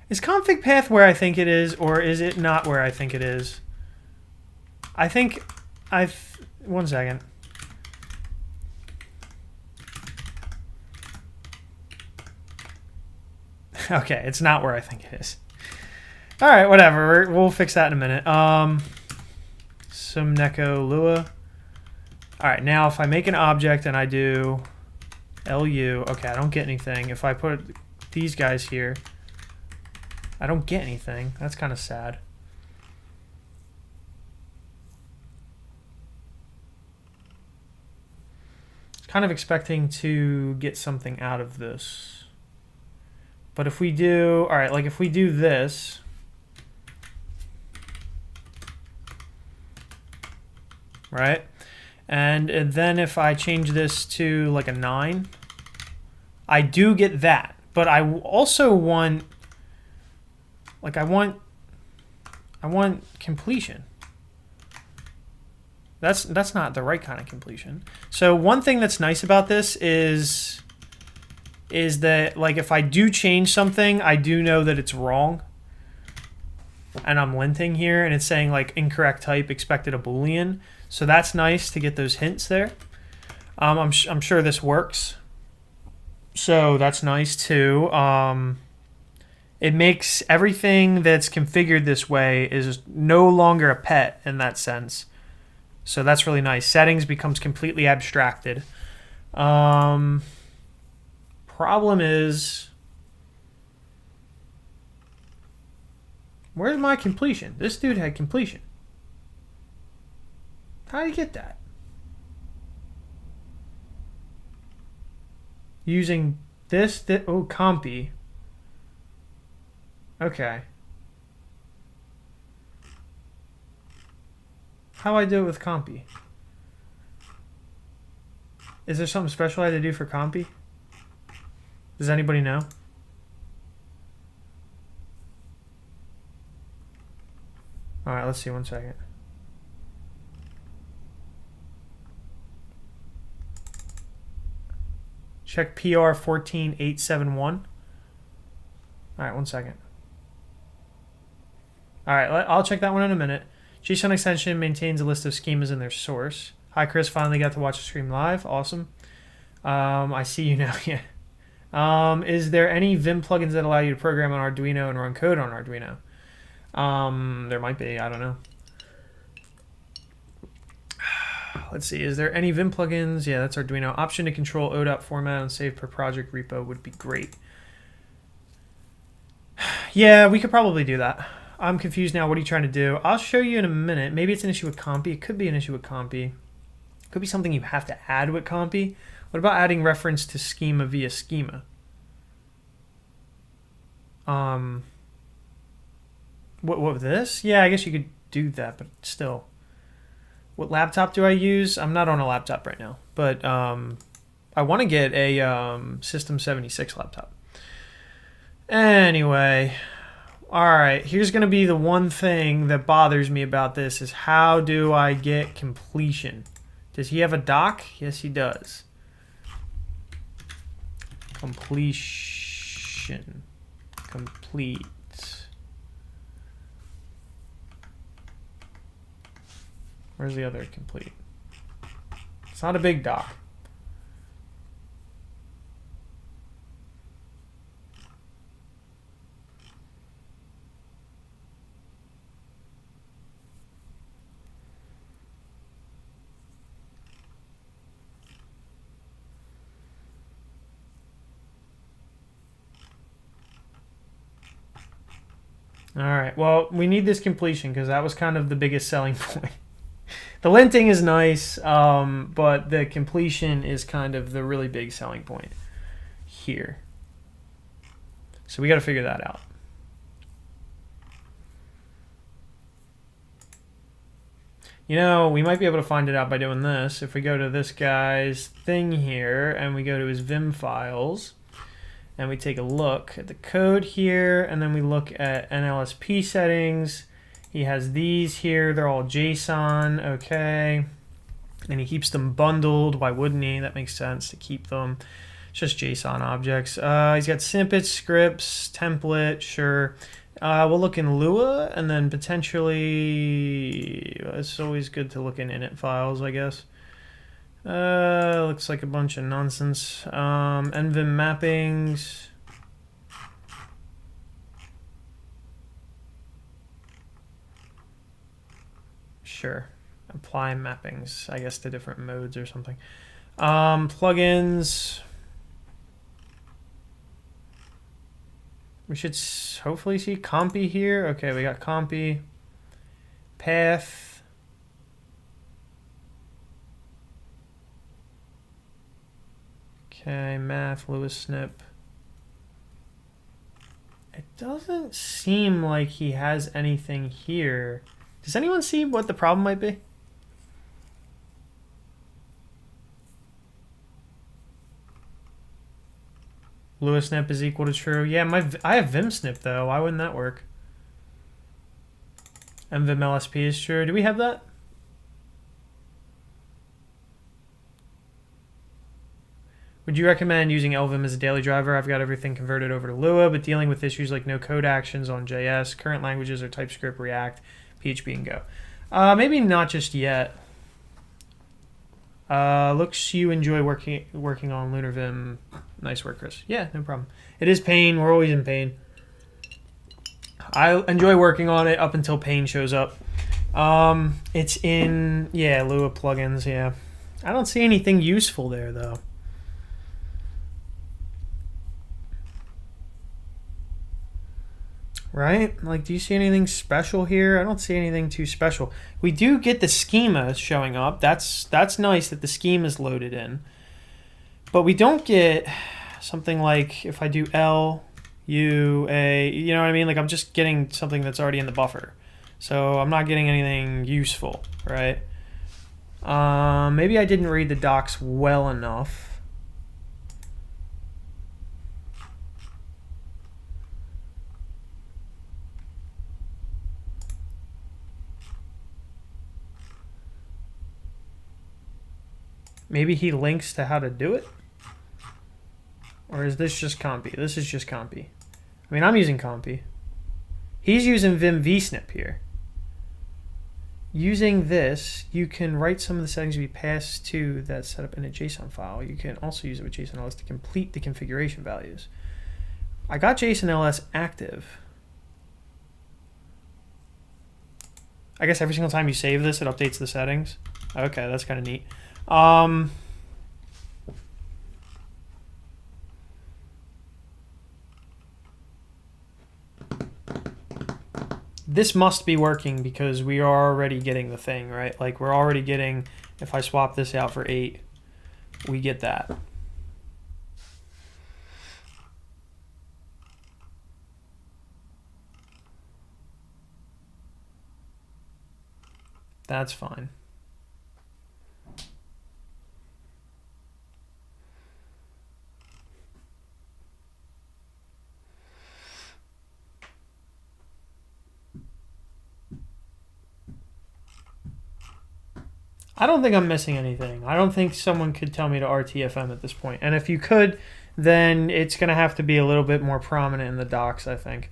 Is config path where I think it is, or is it not where I think it is? I think one second. Okay, it's not where I think it is. All right, whatever. We'll fix that in a minute. Some lua. All right, now if I make an object and I do lu, okay, I don't get anything. If I put these guys here, I don't get anything. That's kind of sad. Kind of expecting to get something out of this. But if we do, all right, like if we do this, right? And then if I change this to like a 9, I do get that. But I also want, like I want completion. That's not the right kind of completion. So one thing that's nice about this is that, like, if I do change something, I do know that it's wrong. And I'm linting here, and it's saying, like, incorrect type, expected a Boolean. So that's nice to get those hints there. I'm sure this works. So that's nice, too. It makes everything that's configured this way is no longer a pet in that sense. So that's really nice. Settings becomes completely abstracted. Problem is, where's my completion? This dude had completion. How do you get that? Using this, oh, compy. Okay. How do I do it with compy? Is there something special I had to do for compy? Does anybody know? All right, let's see, 1 second. Check PR 14871. All right, 1 second. All right, I'll check that one in a minute. JSON extension maintains a list of schemas in their source. Hi, Chris. Finally got to watch the stream live. Awesome. I see you now. Yeah. Is there any Vim plugins that allow you to program on Arduino and run code on Arduino? There might be. I don't know. Let's see. Is there any Vim plugins? Yeah, that's Arduino. Option to control ODOT format and save per project repo would be great. Yeah, we could probably do that. I'm confused now. What are you trying to do? I'll show you in a minute. Maybe it's an issue with compy. It could be an issue with compy. It could be something you have to add with compy. What about adding reference to schema via schema? What with this? Yeah, I guess you could do that, but still. What laptop do I use? I'm not on a laptop right now, but I want to get a System 76 laptop. Anyway, all right, here's going to be the one thing that bothers me about this is how do I get completion? Does he have a doc? Yes, he does. Completion. Complete. Where's the other complete? It's not a big doc. All right, well, we need this completion because that was kind of the biggest selling point. The linting is nice, but the completion is kind of the really big selling point here. So we got to figure that out. You know, we might be able to find it out by doing this. If we go to this guy's thing here and we go to his Vim files and we take a look at the code here and then we look at NLSP settings. He has these here. They're all JSON. Okay. And he keeps them bundled. Why wouldn't he? That makes sense to keep them. It's just JSON objects. He's got snippets, scripts, template. Sure. We'll look in Lua and then potentially, it's always good to look in init files, I guess. Looks like a bunch of nonsense. NVim mappings. Sure. Apply mappings, I guess, to different modes or something. Plugins. We should hopefully see compy here. Okay, we got compy. Path. Okay, math, Lewis snip. It doesn't seem like he has anything here. Does anyone see what the problem might be? Lewis snip is equal to true. Yeah, I have Vim snip though. Why wouldn't that work? MVim LSP is true. Do we have that? Would you recommend using lvim as a daily driver? I've got everything converted over to Lua, but dealing with issues like no code actions on JS. Current languages are TypeScript, React, PHP, and Go. Maybe not just yet. Looks you enjoy working on LunarVim. Nice work, Chris. Yeah, no problem. It is pain. We're always in pain. I enjoy working on it up until pain shows up. It's in, yeah, Lua plugins, yeah. I don't see anything useful there, though. Right? Like, do you see anything special here? I don't see anything too special. We do get the schema showing up. That's nice that the schema is loaded in. But we don't get something like if I do L, U, A, you know what I mean? Like I'm just getting something that's already in the buffer. So I'm not getting anything useful, right? Maybe I didn't read the docs well enough. Maybe he links to how to do it? Or is this just compy? This is just compy. I mean, I'm using compy. He's using Vim vsnip here. Using this, you can write some of the settings to be passed to that setup in a JSON file. You can also use it with JSON-ls to complete the configuration values. I got JSON-ls active. I guess every single time you save this, it updates the settings. Okay, that's kind of neat. This must be working because we are already getting the thing, right? Like we're already getting, if I swap this out for 8, we get that. That's fine. I don't think I'm missing anything. I don't think someone could tell me to RTFM at this point. And if you could, then it's going to have to be a little bit more prominent in the docs, I think.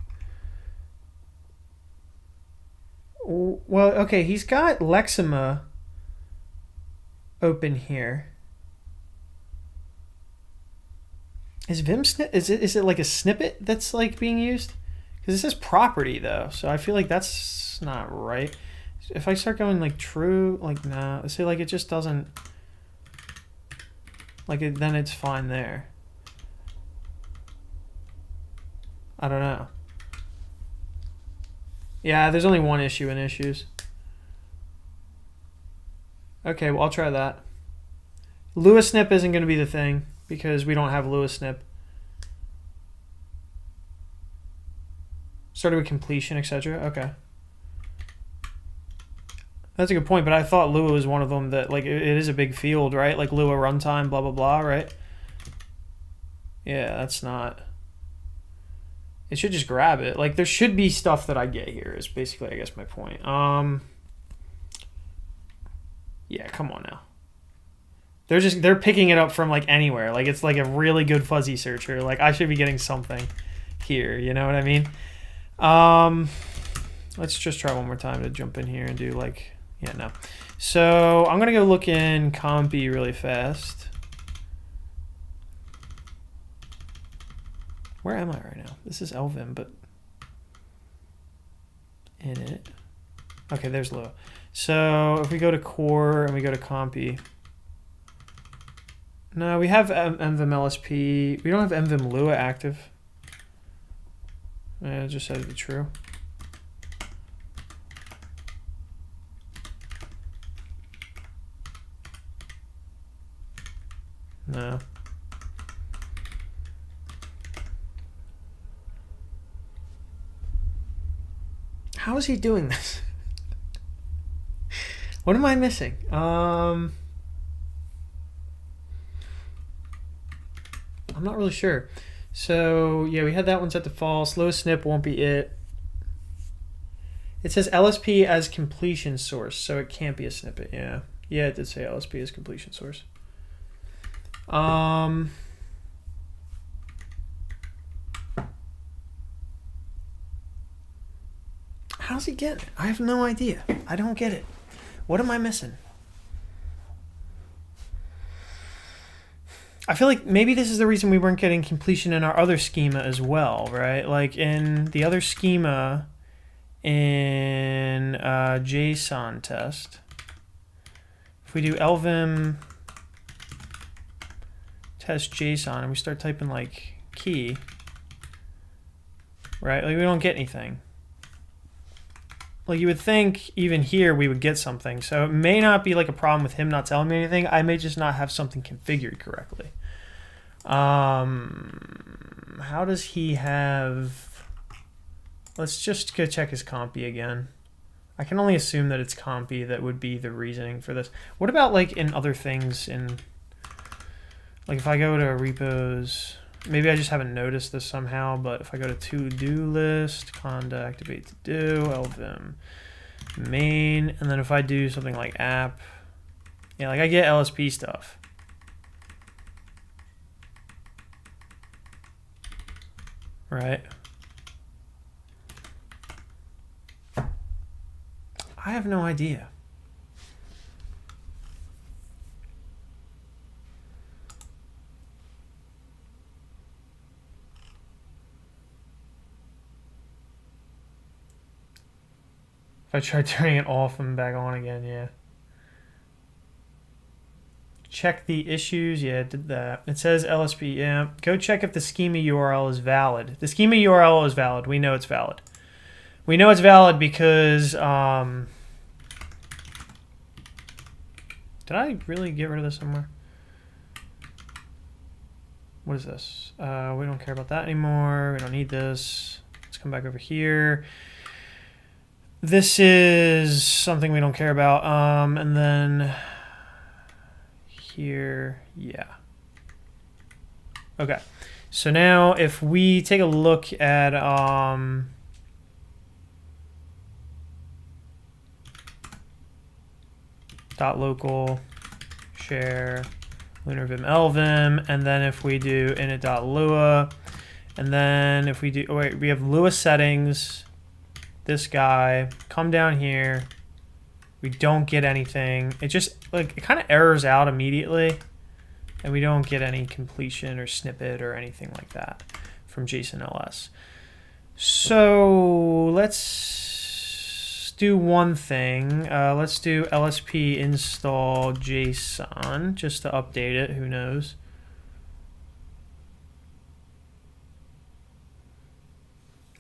Well, okay, he's got Lexima open here. Is Vim is it like a snippet that's like being used? Because it says property though, so I feel like that's not right. If I start going like true, like nah, see, like it just doesn't. Like then it's fine there. I don't know. Yeah, there's only one issue in issues. Okay, well I'll try that. Lua snip isn't going to be the thing because we don't have Lua snip. Started with completion, etc. Okay. That's a good point, but I thought Lua was one of them that, like, it is a big field, right? Like Lua runtime, blah, blah, blah, right? Yeah, that's not. It should just grab it. Like, there should be stuff that I get here is basically, I guess, my point. Yeah, come on now. They're picking it up from, like, anywhere. Like, it's like a really good fuzzy searcher. Like, I should be getting something here, you know what I mean? Let's just try one more time to jump in here and do, like... Yeah, no. So I'm going to go look in compy really fast. Where am I right now? This is lvim, but init. Okay, there's Lua. So if we go to core and we go to compy. No, we have mvim lsp. We don't have mvim lua active. It just said to be true. No. How is he doing this? What am I missing? I'm not really sure. So yeah, we had that one set to false. Low snip won't be it. It says LSP as completion source, so it can't be a snippet. Yeah, it did say LSP as completion source. How's he getting it? I have no idea. I don't get it. What am I missing? I feel like maybe this is the reason we weren't getting completion in our other schema as well, right? Like in the other schema in JSON test, if we do lvim test JSON and we start typing like key, right? Like we don't get anything. Like you would think even here we would get something. So it may not be like a problem with him not telling me anything. I may just not have something configured correctly. How does he have... Let's just go check his compy again. I can only assume that it's compy that would be the reasoning for this. What about like in other things in... Like if I go to repos... Maybe I just haven't noticed this somehow, but if I go to to-do list, conda activate to do, lvim main, and then if I do something like app, yeah, like I get LSP stuff. Right? I have no idea. If I try turning it off and back on again, yeah. Check the issues, yeah, it did that. It says LSP, yeah. Go check if the schema URL is valid. The schema URL is valid. We know it's valid. We know it's valid because, did I really get rid of this somewhere? What is this? We don't care about that anymore. We don't need this. Let's come back over here. This is something we don't care about. And then here, yeah. Okay. So now if we take a look at .local share lunarvim lvim, and then if we do init.lua, and then if we do, oh wait, we have Lua settings, this guy, come down here, We don't get anything. It just, like, it kind of errors out immediately. And we don't get any completion or snippet or anything like that from JSON LS. So let's do one thing. Let's do lsp install JSON just to update it. Who knows?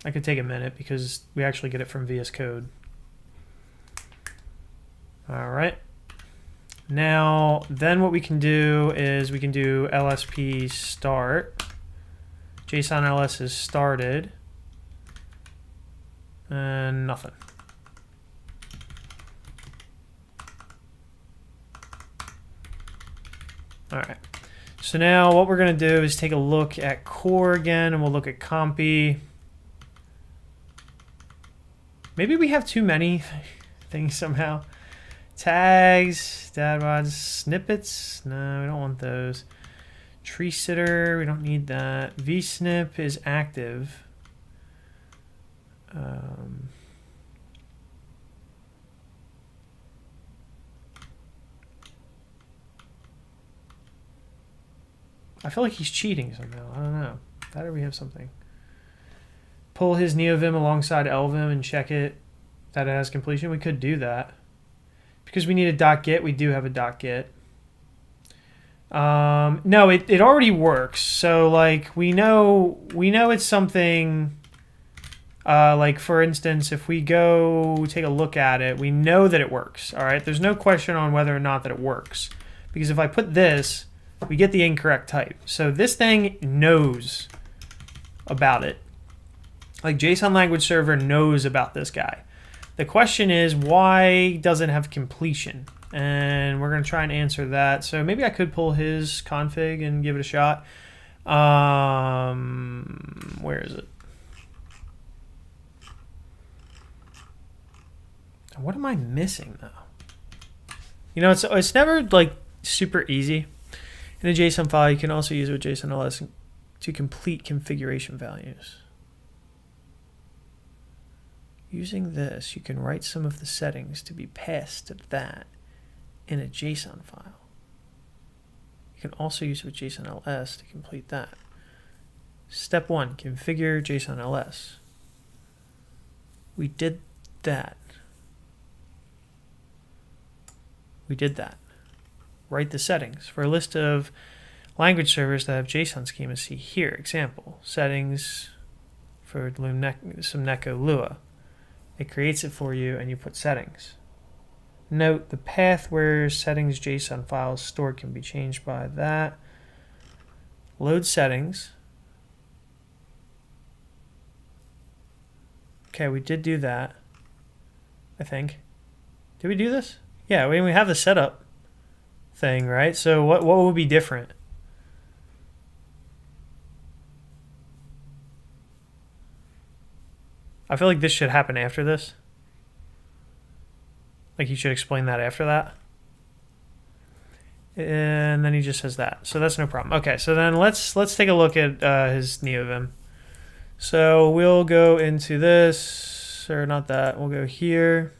I could take a minute because we actually get it from VS Code. All right. Now, then what we can do is we can do lsp start. JSON LS is started. And nothing. All right. So now what we're going to do is take a look at core again, and we'll look at compy. Maybe we have too many things somehow. Tags, dad rods, snippets. No, we don't want those. Tree sitter, we don't need that. vsnip is active. I feel like he's cheating somehow. I don't know. Better we have something. Pull his NeoVim alongside lvim and check it that it has completion. We could do that. Because we need a .get, we do have a .get. No, it already works. So like we know it's something. Like for instance, if we go take a look at it, we know that it works. All right, there's no question on whether or not that it works, because if I put this, we get the incorrect type. So this thing knows about it. Like JSON language server knows about this guy. The question is, why doesn't it have completion? And we're going to try and answer that. So maybe I could pull his config and give it a shot. Where is it? What am I missing though? You know, it's never like super easy. In a JSON file, you can also use it with JSON LS to complete configuration values. Using this, you can write some of the settings to be passed to that in a JSON file. You can also use it with JSON LS to complete that. Step 1, configure JSON LS. We did that. We did that. Write the settings. For a list of language servers that have JSON schemas, see here. Example, settings for some init.lua. It creates it for you and you put settings. Note the path where settings JSON files stored can be changed by that. Load settings. Okay, we did do that, I think. Did we do this? Yeah, we have the setup thing, right? So what would be different? I feel like this should happen after this. Like you should explain that after that. And then he just says that. So that's no problem. Okay, so then let's take a look at his NeoVim. So we'll go into this, or not that. We'll go here.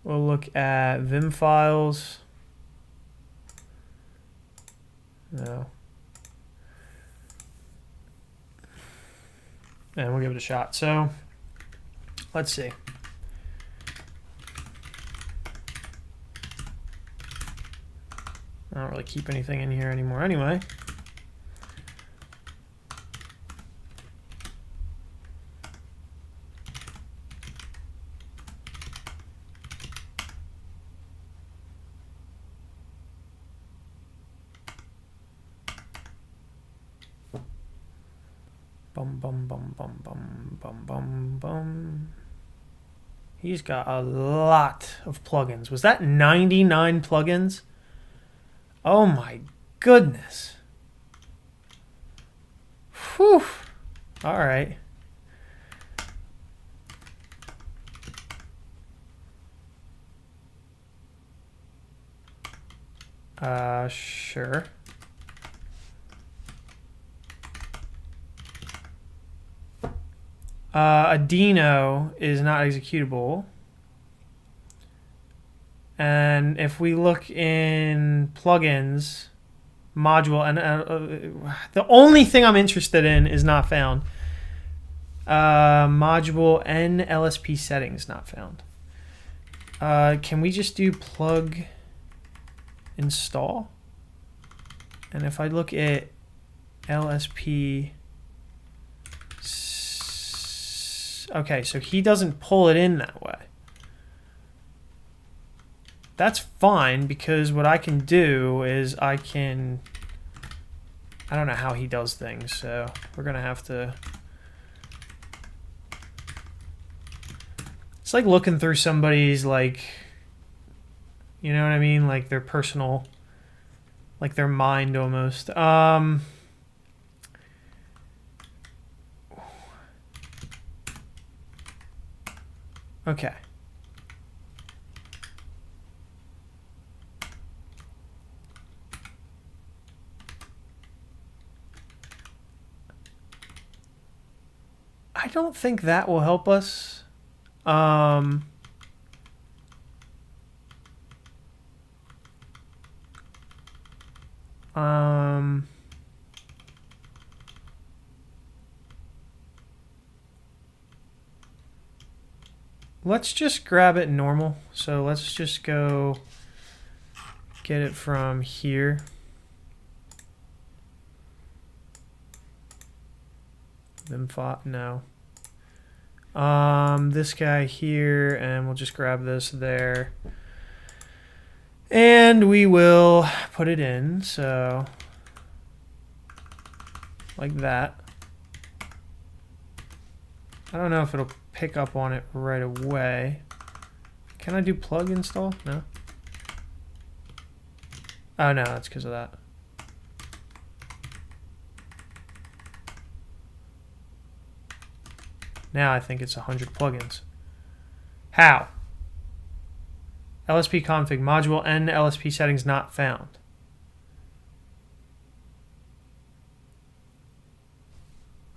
We'll look at Vim files. No. And we'll give it a shot. So let's see. I don't really keep anything in here anymore anyway. Bum, bum, bum, bum, bum, bum, bum, bum. He's got a lot of plugins. Was that 99 plugins? Oh my goodness. Whew. All right. Sure. Adeno is not executable. And if we look in plugins, module, and the only thing I'm interested in is not found. Module and LSP settings not found. Can we just do plug install? And if I look at LSP, okay, so he doesn't pull it in that way. That's fine, because what I can do is I don't know how he does things, so we're gonna have to, it's like looking through somebody's, like, you know what I mean, like their personal, like their mind almost. Okay. I don't think that will help us. Let's just grab it normal. So let's just go get it from here. Vim font, no. This guy here, and we'll just grab this there. And we will put it in, so like that. I don't know if it'll pick up on it right away. Can I do plug install? No. Oh no, that's because of that. Now I think it's 100 plugins. How? lspconfig module and LSP settings not found.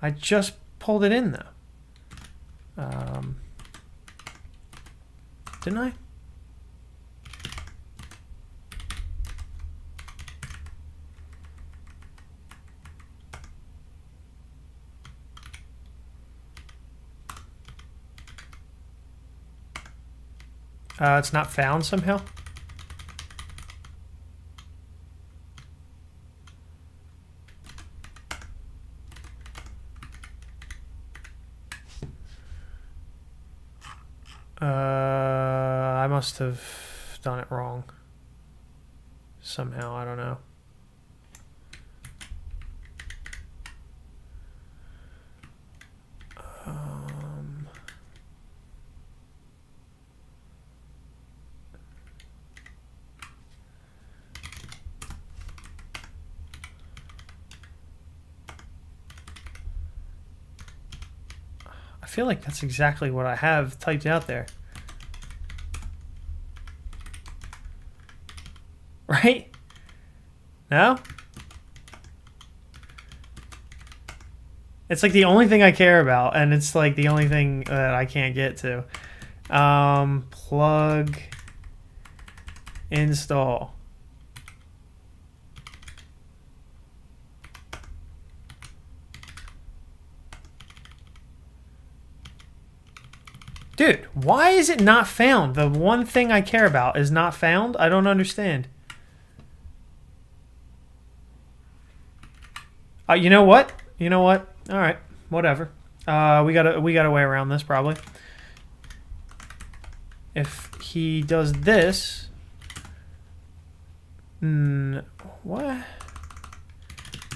I just pulled it in though. Didn't I? It's not found somehow. I must have done it wrong somehow. I don't know. I feel like that's exactly what I have typed out there. Right? No? It's like the only thing I care about, and it's like the only thing that I can't get to. Plug install. Dude, why is it not found? The one thing I care about is not found? I don't understand. You know what? You know what? All right, whatever. We got a way around this probably. If he does this, what?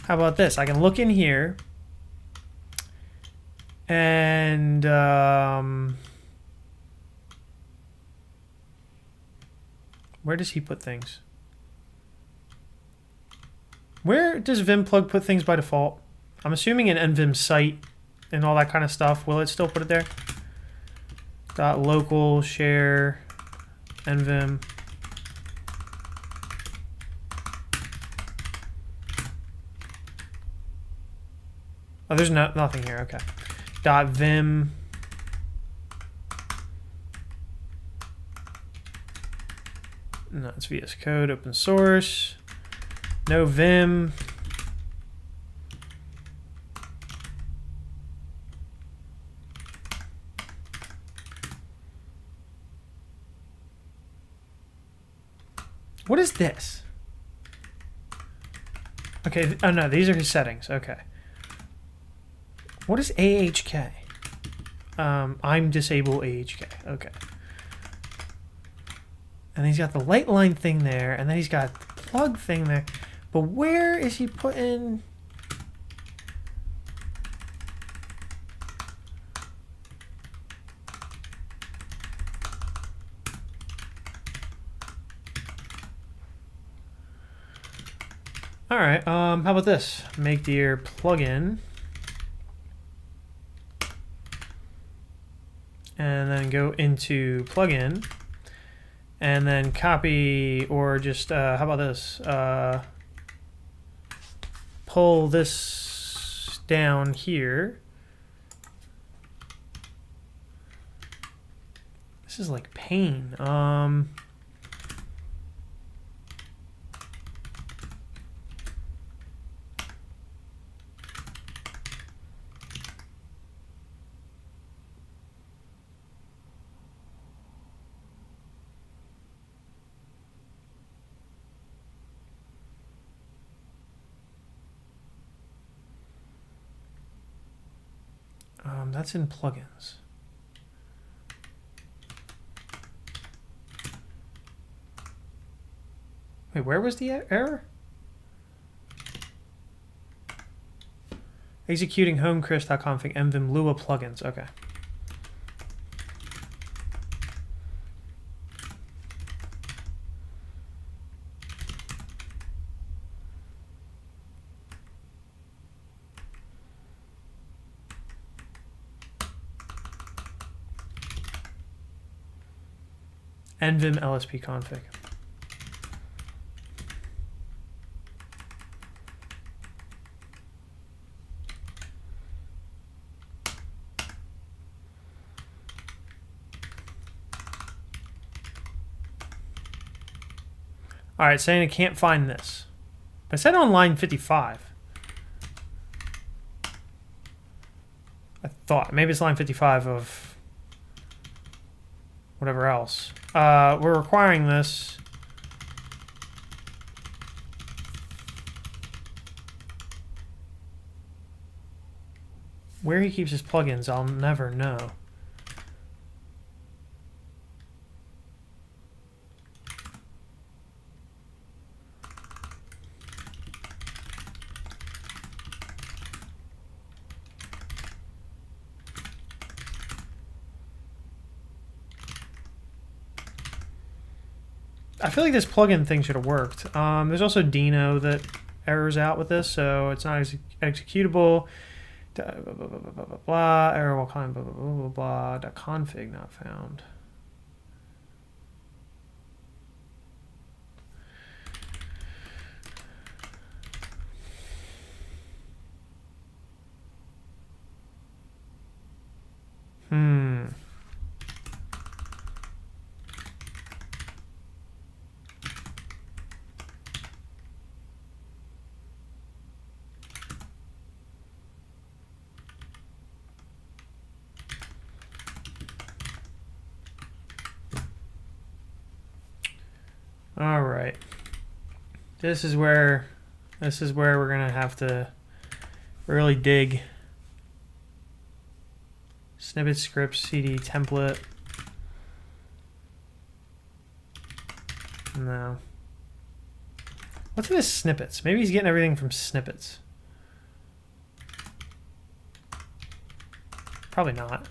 How about this? I can look in here, and where does he put things? Where does Vim plug put things by default? I'm assuming in nvim site and all that kind of stuff. Will it still put it there? .local share nvim. Oh, there's nothing here. Okay. .vim. No, it's VS Code, open source. No Vim. What is this? Okay, oh no, these are his settings. Okay. What is AHK? I'm disable AHK. Okay. And he's got the light line thing there, and then he's got the plug thing there. But where is he putting... All right, how about this? Make dear plugin. And then go into plugin. And then copy, or just, how about this? Pull this down here. This is like pain. That's in plugins. Wait, where was the error? Executing homechris.config nvim.lua plugins. Okay. nvim lspconfig. All right, saying it can't find this. But it said on line 55. I thought maybe it's line 55 of whatever else. We're requiring this. Where he keeps his plugins, I'll never know. I feel like this plugin thing should have worked. There's also Dino that errors out with this, so it's not executable. Blah, blah, blah, blah, blah, blah, blah, error while calling blah, blah, blah, blah, blah, .config not found. All right. This is where we're gonna have to really dig. Snippet scripts CD template. No. What's in his snippets? Maybe he's getting everything from snippets. Probably not.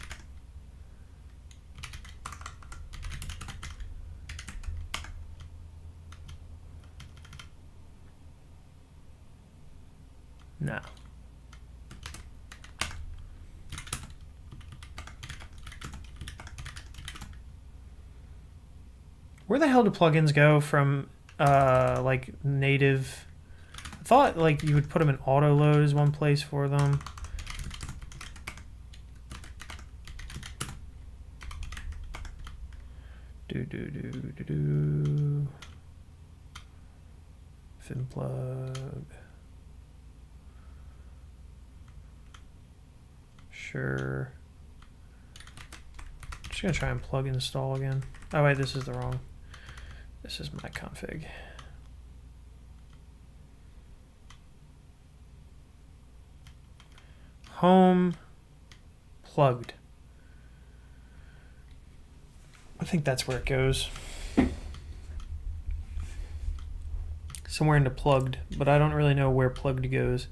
No. Where the hell do plugins go from like native? I thought like you would put them in auto load as one place for them. Do. Vim plug. Sure. Just gonna try and plug install again. Oh wait, this is the wrong. This is my config. Home plugged. I think that's where it goes. Somewhere into plugged, but I don't really know where plugged goes.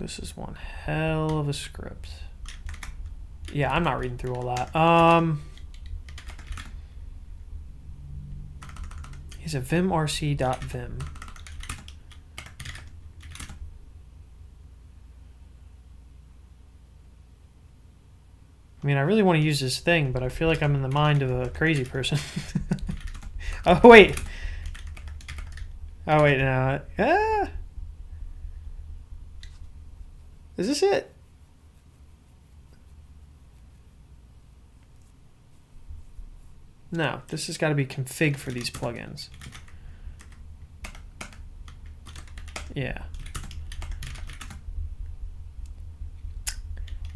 This is one hell of a script. Yeah, I'm not reading through all that. He's a vimrc.vim. I mean, I really want to use this thing, but I feel like I'm in the mind of a crazy person. Oh, wait. Oh, wait, no. Ah. Is this it? No, this has got to be config for these plugins. Yeah.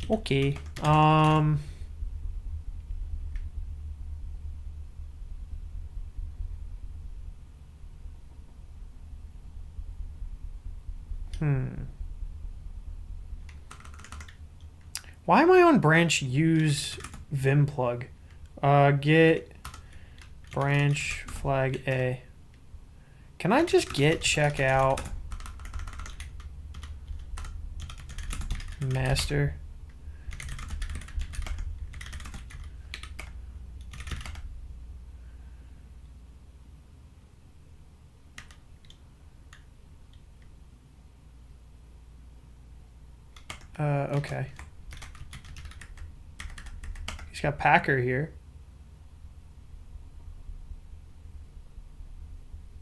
Okay. Why am I on branch use vim plug? Get branch flag A. Can I just get check out master? Okay. He's got Packer here.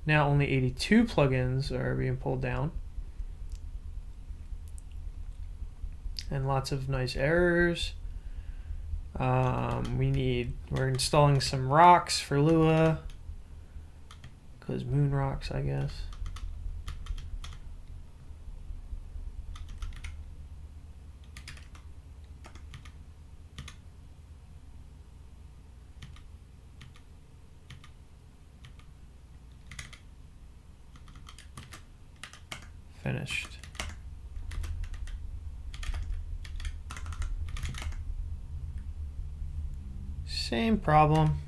Now only 82 plugins are being pulled down. And lots of nice errors. We're installing some rocks for Lua. Because moon rocks, I guess. Finished. Same problem.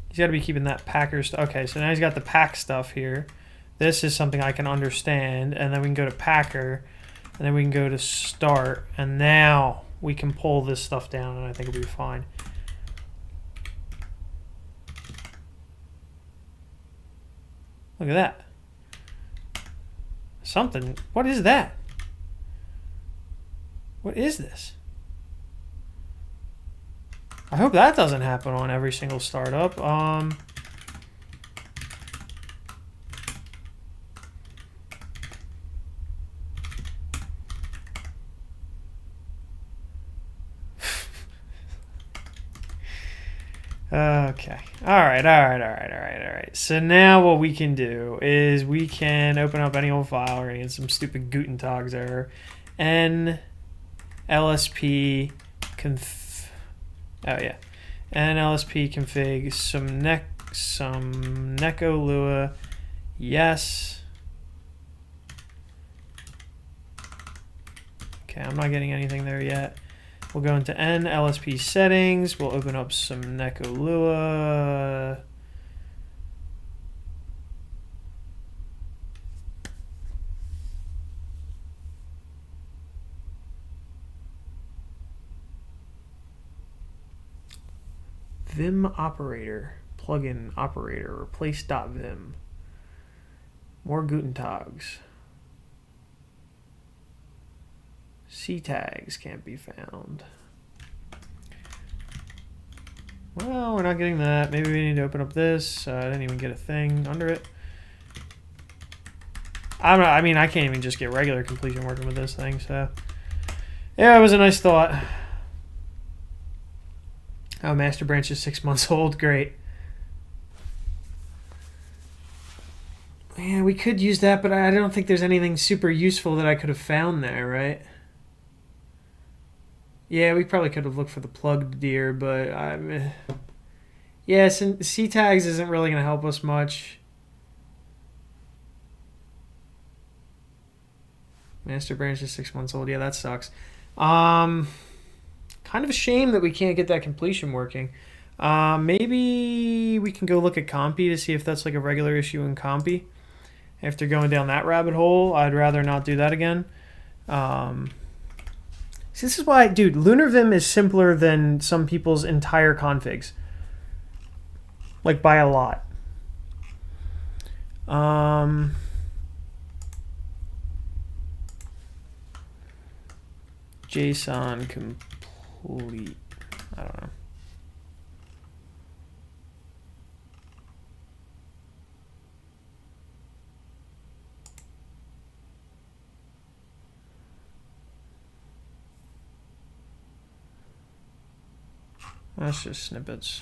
He's got to be keeping that Packer stuff. Okay, so now he's got the pack stuff here. This is something I can understand, and then we can go to Packer, and then we can go to start, and now we can pull this stuff down, and I think it'll be fine. Look at that. Something. What is that? What is this? I hope that doesn't happen on every single startup. Okay. All right. So now what we can do is we can open up any old file. We're gonna get some stupid Guten Tags error. lspconfig. Oh yeah. lspconfig some neko.lua. Yes. Okay, I'm not getting anything there yet. We'll go into lsp settings. We'll open up some neko.lua. Vim operator, plugin operator, replace.vim. More Guten Tags. C tags can't be found. Well, we're not getting that. Maybe we need to open up this. I didn't even get a thing under it. I mean, I can't even just get regular completion working with this thing, so. Yeah, it was a nice thought. Oh, master branch is 6 months old. Great. Yeah, we could use that, but I don't think there's anything super useful that I could have found there, right? Yeah, we probably could have looked for the plugged deer, but yeah, C tags isn't really going to help us much. Master branch is 6 months old. Yeah, that sucks. Kind of a shame that we can't get that completion working. Maybe we can go look at Compy to see if that's like a regular issue in Compy. After going down that rabbit hole, I'd rather not do that again. See, this is why, dude, LunarVim is simpler than some people's entire configs. Like, by a lot. JSON complete. I don't know. That's just snippets.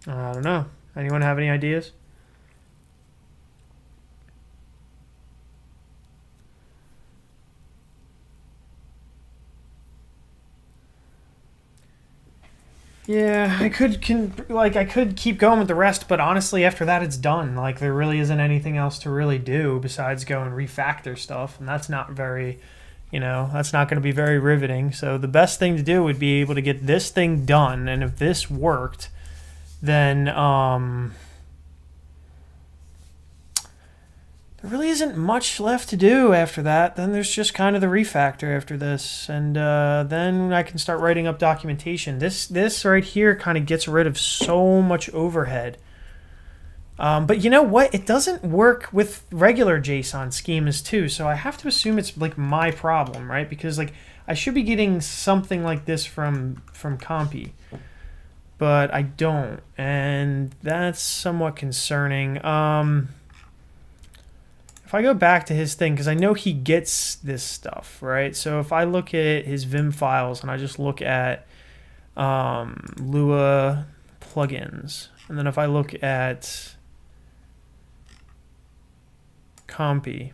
I don't know. Anyone have any ideas? Yeah, I could keep going with the rest, but honestly, after that, it's done. Like, there really isn't anything else to really do besides go and refactor stuff, and that's not very, that's not going to be very riveting. So the best thing to do would be able to get this thing done, and if this worked, then there really isn't much left to do after that. Then there's just kind of the refactor after this, and then I can start writing up documentation. This right here kind of gets rid of so much overhead. But you know what? It doesn't work with regular JSON schemas too, so I have to assume it's like my problem, right? Because like I should be getting something like this from Compy, but I don't, and that's somewhat concerning. If I go back to his thing, because I know he gets this stuff, right? So if I look at his Vim files and I just look at Lua plugins, and then if I look at Compy,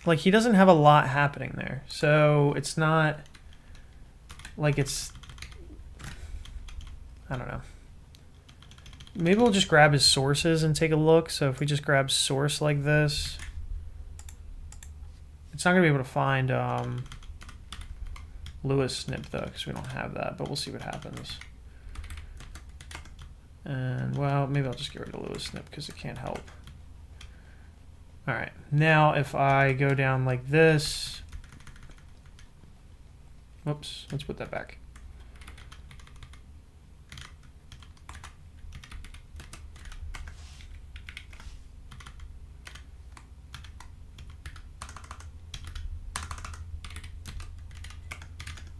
like he doesn't have a lot happening there. So it's not like it's, I don't know. Maybe we'll just grab his sources and take a look. So if we just grab source like this, it's not gonna be able to find Lewis snip though, because we don't have that, but we'll see what happens. And well, maybe I'll just get rid of Lewis snip because it can't help. All right, now if I go down like this, whoops, let's put that back.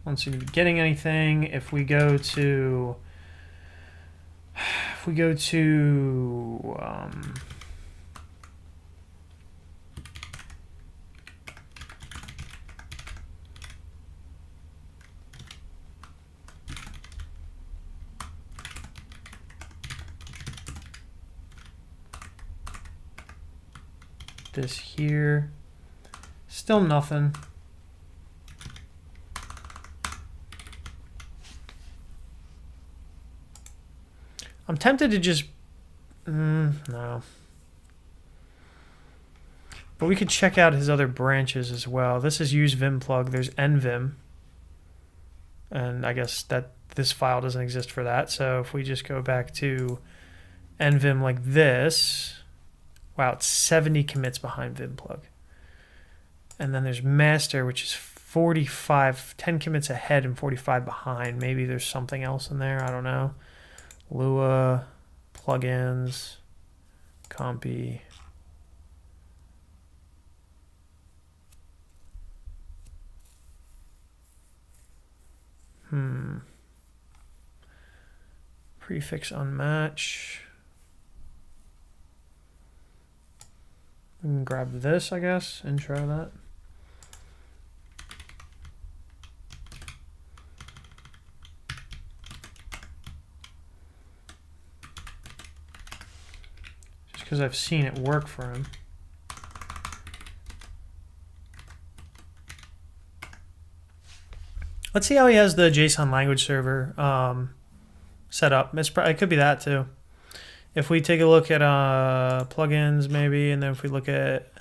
I don't seem to be getting anything. If we go to if we go to this here. Still nothing. I'm tempted to just... no. But we could check out his other branches as well. This is use vim plug. There's nvim. And I guess that this file doesn't exist for that. So if we just go back to nvim like this... Wow, it's 70 commits behind vim plug. And then there's master, which is 45, 10 commits ahead and 45 behind. Maybe there's something else in there. I don't know. Lua, plugins, compy. Prefix unmatch. We can grab this, I guess, and try that. Just because I've seen it work for him. Let's see how he has the JSON language server set up. It could be that too. If we take a look at plugins maybe, and then if we look at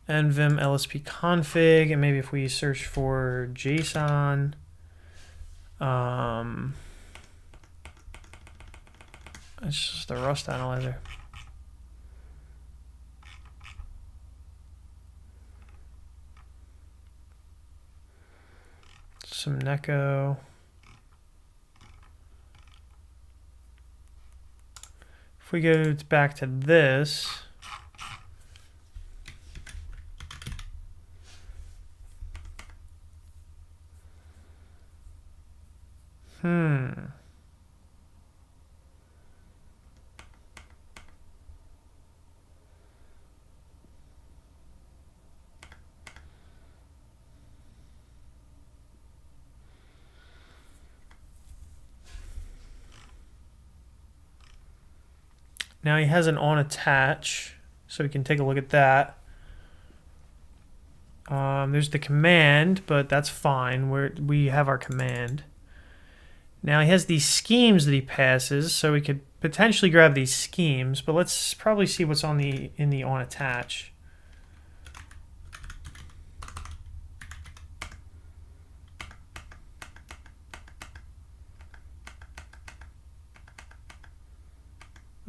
nvim lspconfig, and maybe if we search for JSON, it's just a Rust analyzer. Some Neko. If we go back to this, now he has an on attach, so we can take a look at that. There's the command, but that's fine. We have our command. Now he has these schemes that he passes, so we could potentially grab these schemes, but let's probably see what's on in the on attach.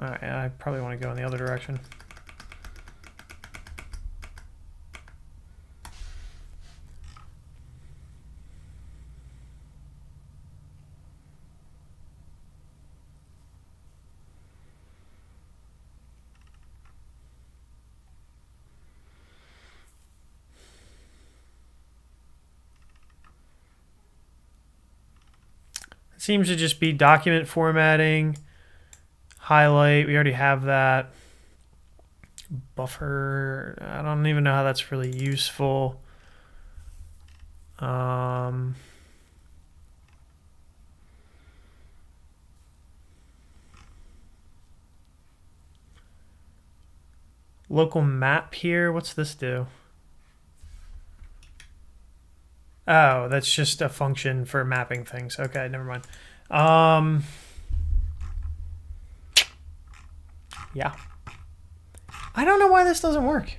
Alright, I probably want to go in the other direction. It seems to just be document formatting. Highlight, we already have that. Buffer, I don't even know how that's really useful. Local map here, what's this do? Oh, that's just a function for mapping things. Okay, never mind. Yeah. I don't know why this doesn't work.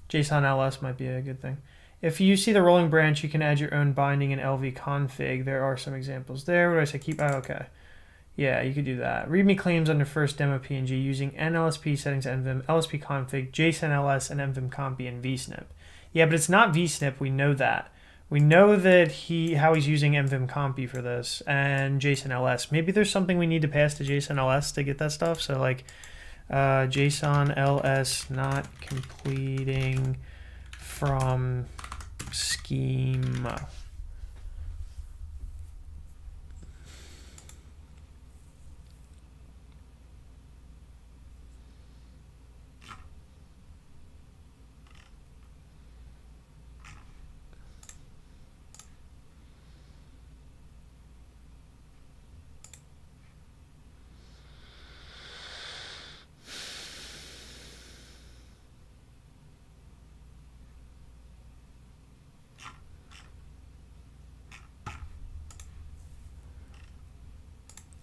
JSON ls might be a good thing. If you see the rolling branch, you can add your own binding in lvconfig. There are some examples there. What do I say? Keep. Oh, okay. Yeah, you could do that. README claims under first demo PNG using nlsp settings nvim, lspconfig, JSON ls, and nvim compy and vsnip. Yeah, but it's not vsnip. We know that. We know that how he's using nvim compy for this and JSON ls. Maybe there's something we need to pass to JSON ls to get that stuff. So like JSON ls not completing from schema.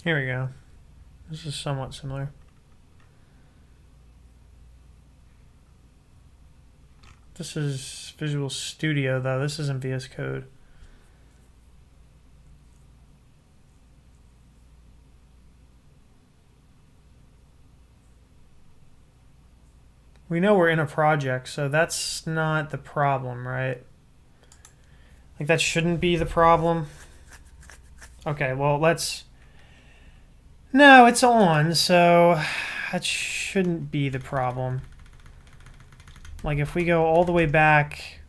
Here we go. This is somewhat similar. This is Visual Studio, though. This isn't VS Code. We know we're in a project, so that's not the problem, right? Like, that shouldn't be the problem. Okay, well, let's... No, it's on, so that shouldn't be the problem. Like, if we go all the way back...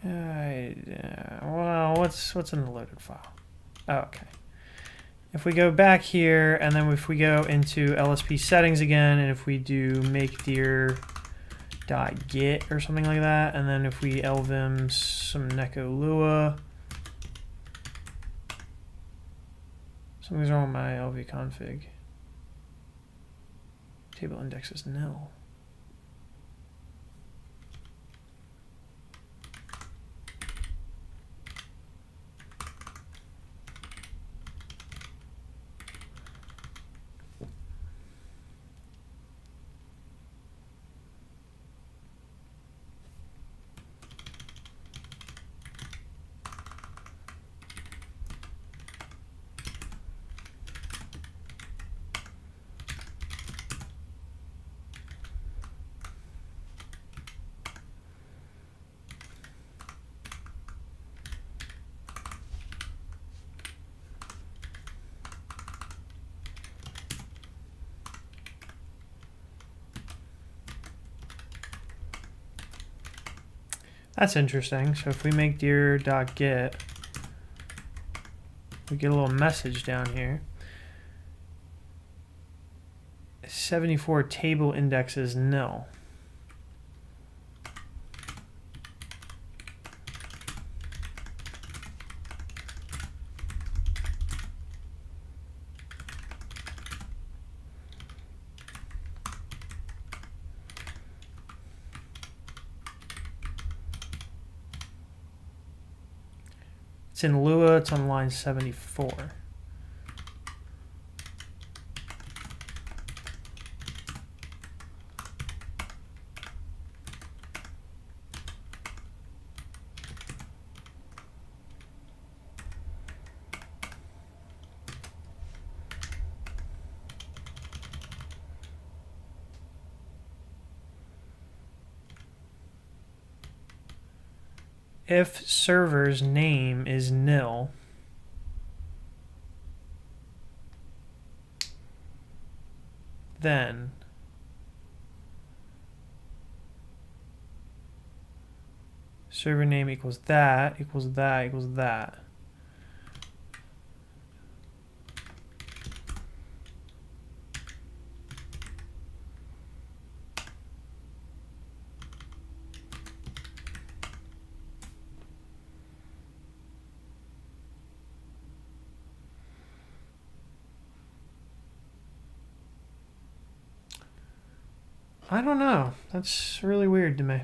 well, what's in the loaded file? Oh, okay. If we go back here, and then if we go into LSP settings again, and if we do make dir.get or something like that, and then if we lvim some init.lua, something's wrong with my lspconfig. Table index is nil. That's interesting. So if we make dir.get, we get a little message down here. 74 table index is nil. It's in Lua, it's on line 74. If server's name is nil, then server name equals that, equals that, equals that. I don't know. That's really weird to me.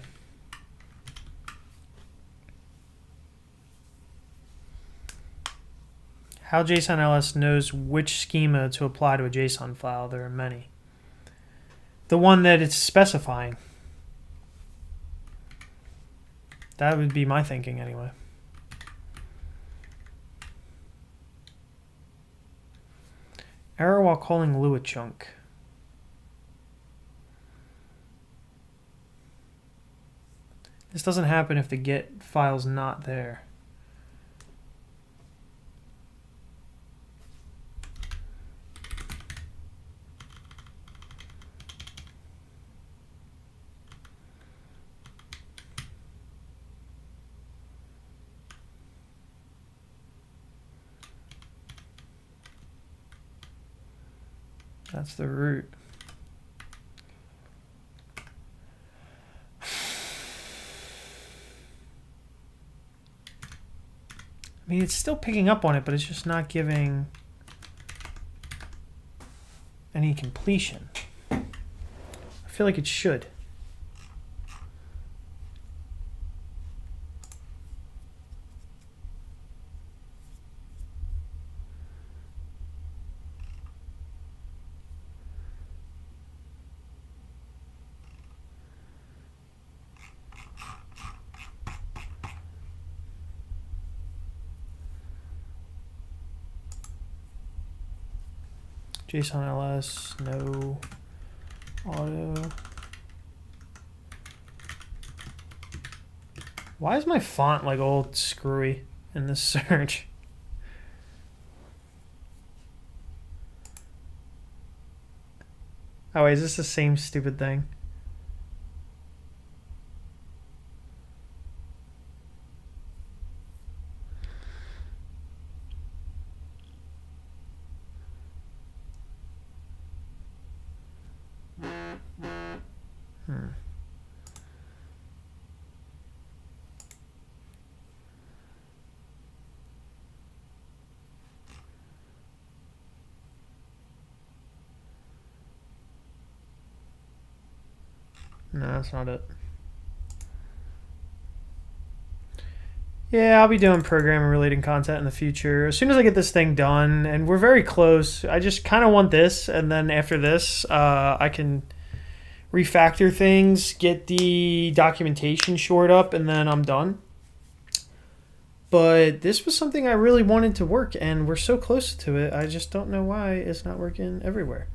How JSON LS knows which schema to apply to a JSON file. There are many. The one that it's specifying. That would be my thinking anyway. Error while calling Lua chunk. This doesn't happen if the get file's not there. That's the root. I mean, it's still picking up on it, but it's just not giving any completion. I feel like it should. JSON ls, no auto. Why is my font like old screwy in this search? Oh wait, is this the same stupid thing? No, that's not it. Yeah, I'll be doing programming related content in the future. As soon as I get this thing done, and we're very close, I just kind of want this, and then after this, I can refactor things, get the documentation shored up, and then I'm done. But this was something I really wanted to work, and we're so close to it, I just don't know why it's not working everywhere.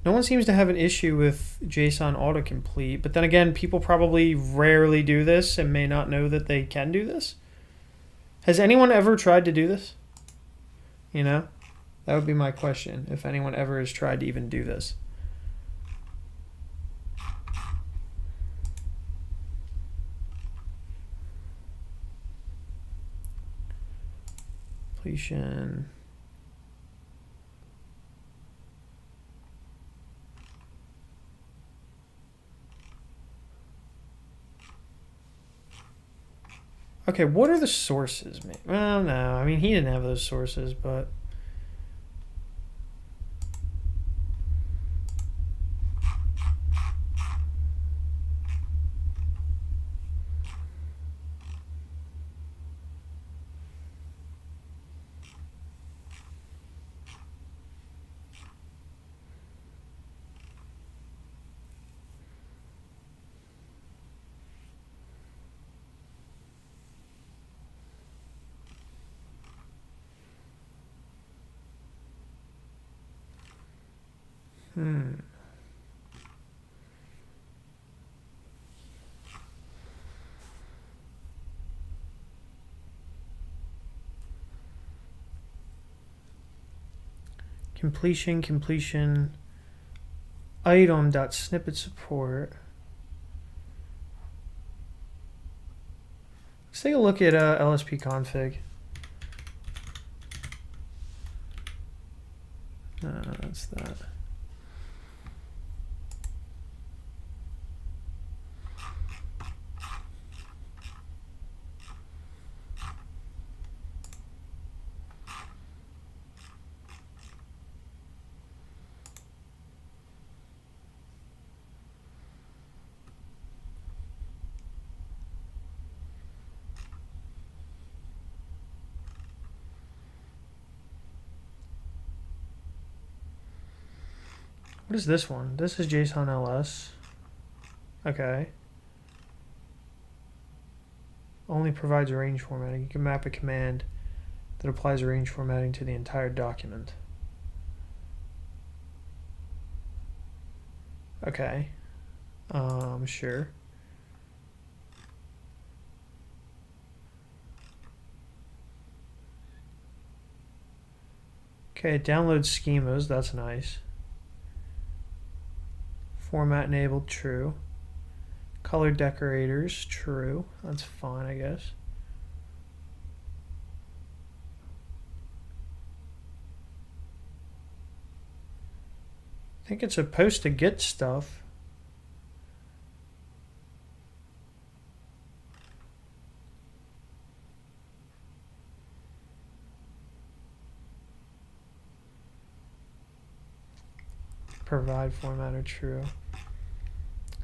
No one seems to have an issue with JSON autocomplete, but then again, people probably rarely do this and may not know that they can do this. Has anyone ever tried to do this? You know, that would be my question, if anyone ever has tried to even do this. Completion. Okay, what are the sources? Well, no, I mean, he didn't have those sources, but... completion item.snippet support. Let's take a look at lspconfig. That's that. What is this one? This is JSON ls. Okay. Only provides range formatting. You can map a command that applies range formatting to the entire document. Okay. Sure. Okay, it downloads schemas. That's nice. Format enabled, true. Color decorators, true. That's fine, I guess. I think it's supposed to get stuff. Provide formatter, true.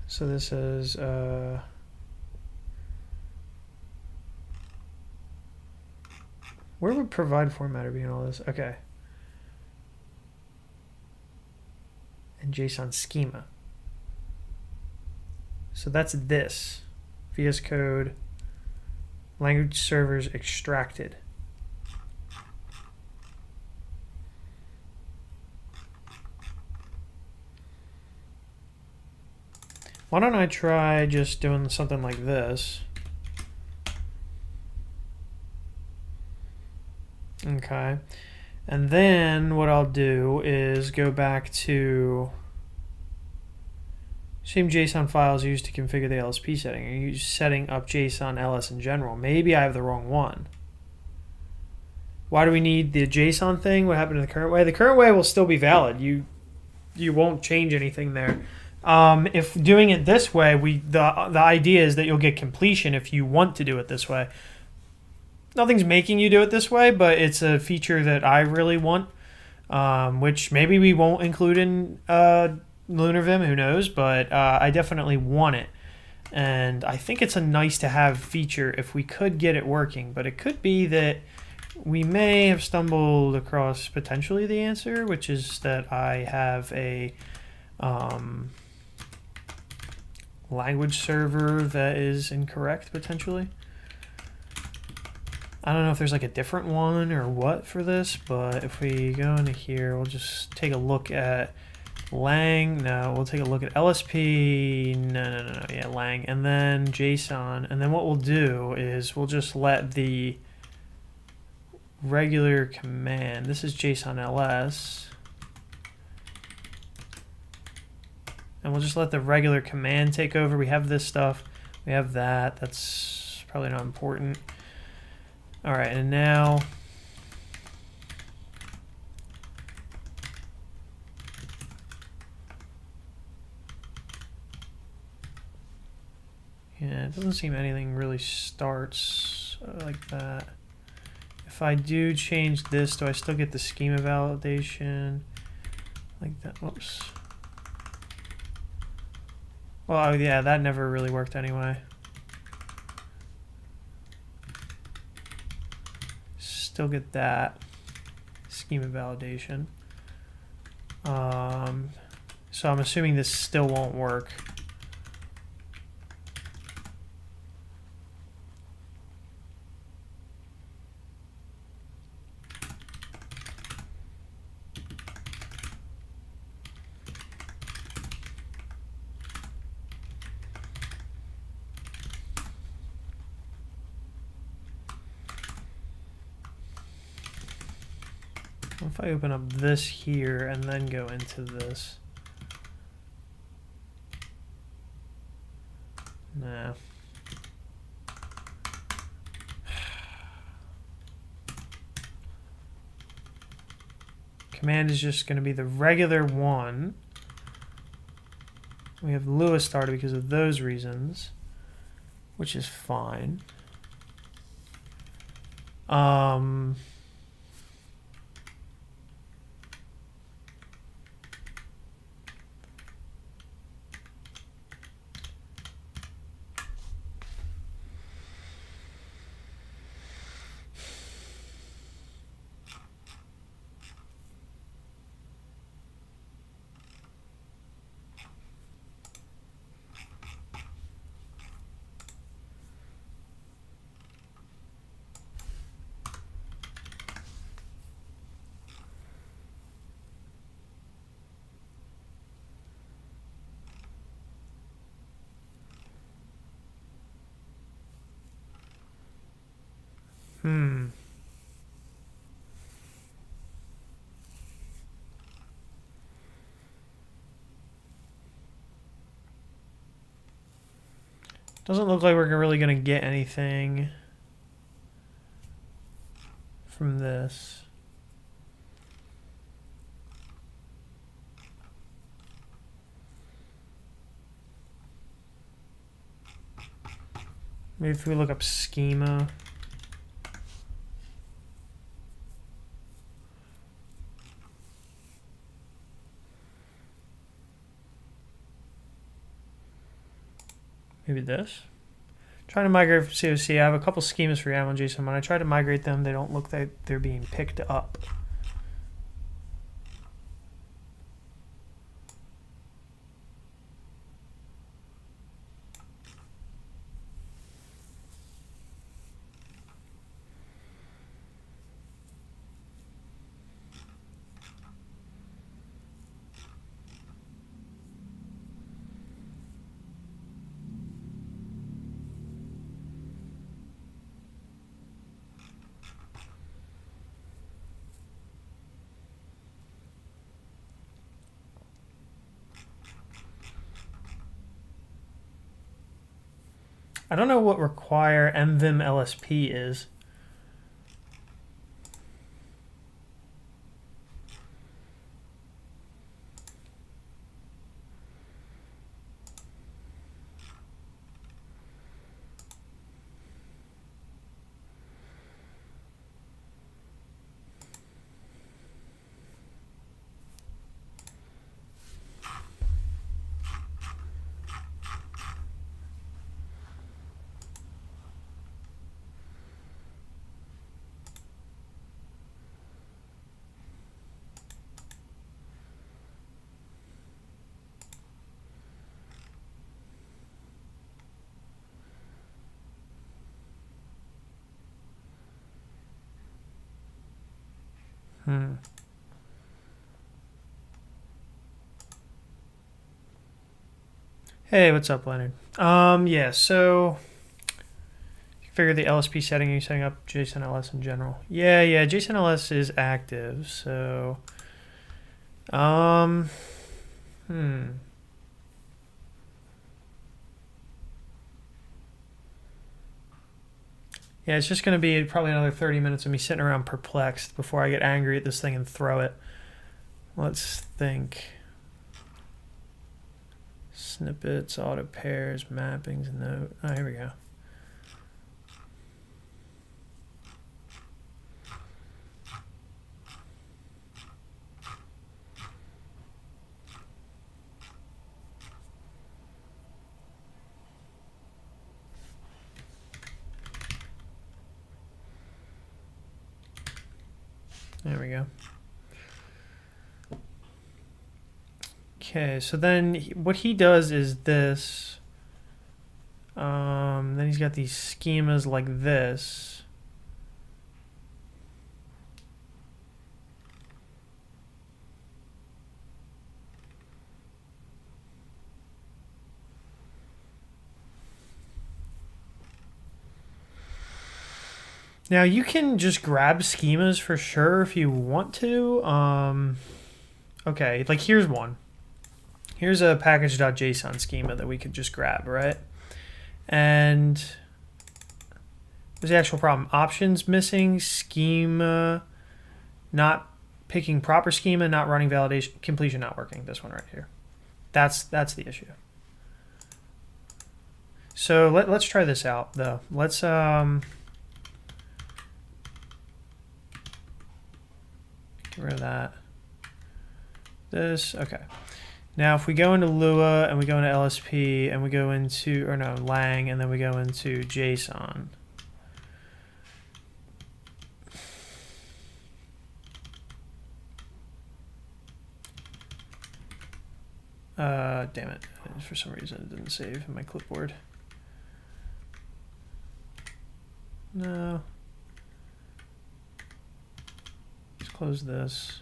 So this is where would provide formatter be in all this? Okay. And JSON schema. So that's this. VS Code language servers extracted. Why don't I try just doing something like this? Okay. And then what I'll do is go back to same JSON files used to configure the LSP setting. Are you setting up JSON LS in general? Maybe I have the wrong one. Why do we need the JSON thing? What happened to the current way? The current way will still be valid. You won't change anything there. If doing it this way, the idea is that you'll get completion if you want to do it this way. Nothing's making you do it this way, but it's a feature that I really want, which maybe we won't include in Lunar Vim, who knows, but I definitely want it. And I think it's a nice to have feature if we could get it working, but it could be that we may have stumbled across potentially the answer, which is that I have a language server that is incorrect potentially. I don't know if there's like a different one or what for this, but if we go into here, we'll just take a look at lang. No, we'll take a look at LSP. No. Yeah, lang. And then JSON. And then what we'll do is we'll just let the regular command, this is JSON ls, and we'll just let the regular command take over. We have this stuff. We have that. That's probably not important. All right, and now yeah, it doesn't seem anything really starts like that. If I do change this, do I still get the schema validation like that? Whoops. Well, yeah, that never really worked anyway. Still get that schema validation. So I'm assuming this still won't work. If I open up this here and then go into this. Nah. Command is just going to be the regular one. We have Lua started because of those reasons, which is fine. Doesn't look like we're really going to get anything from this. Maybe if we look up schema. Maybe this. Trying to migrate from COC. I have a couple schemas for YAML and JSON. When I try to migrate them, they don't look like they're being picked up. I don't know what require mvim lsp is. Hey, what's up, Leonard? Yeah, so figure the LSP setting, are you setting up JSON LS in general? Yeah, JSON LS is active, so yeah, it's just going to be probably another 30 minutes of me sitting around perplexed before I get angry at this thing and throw it. Let's think. Snippets, auto pairs, mappings, note. Oh, here we go. There we go. Okay, so then what he does is this. Then he's got these schemas like this. Now you can just grab schemas for sure if you want to. Okay, like here's one. Here's a package.json schema that we could just grab, right? And there's the actual problem. Options missing, schema not picking proper schema, not running validation, completion not working. This one right here. That's the issue. So let's try this out though. Let's get rid of that. This, okay. Now if we go into Lua and we go into LSP and we go into, or no, lang, and then we go into JSON. Damn it. For some reason it didn't save in my clipboard. No. Let's close this.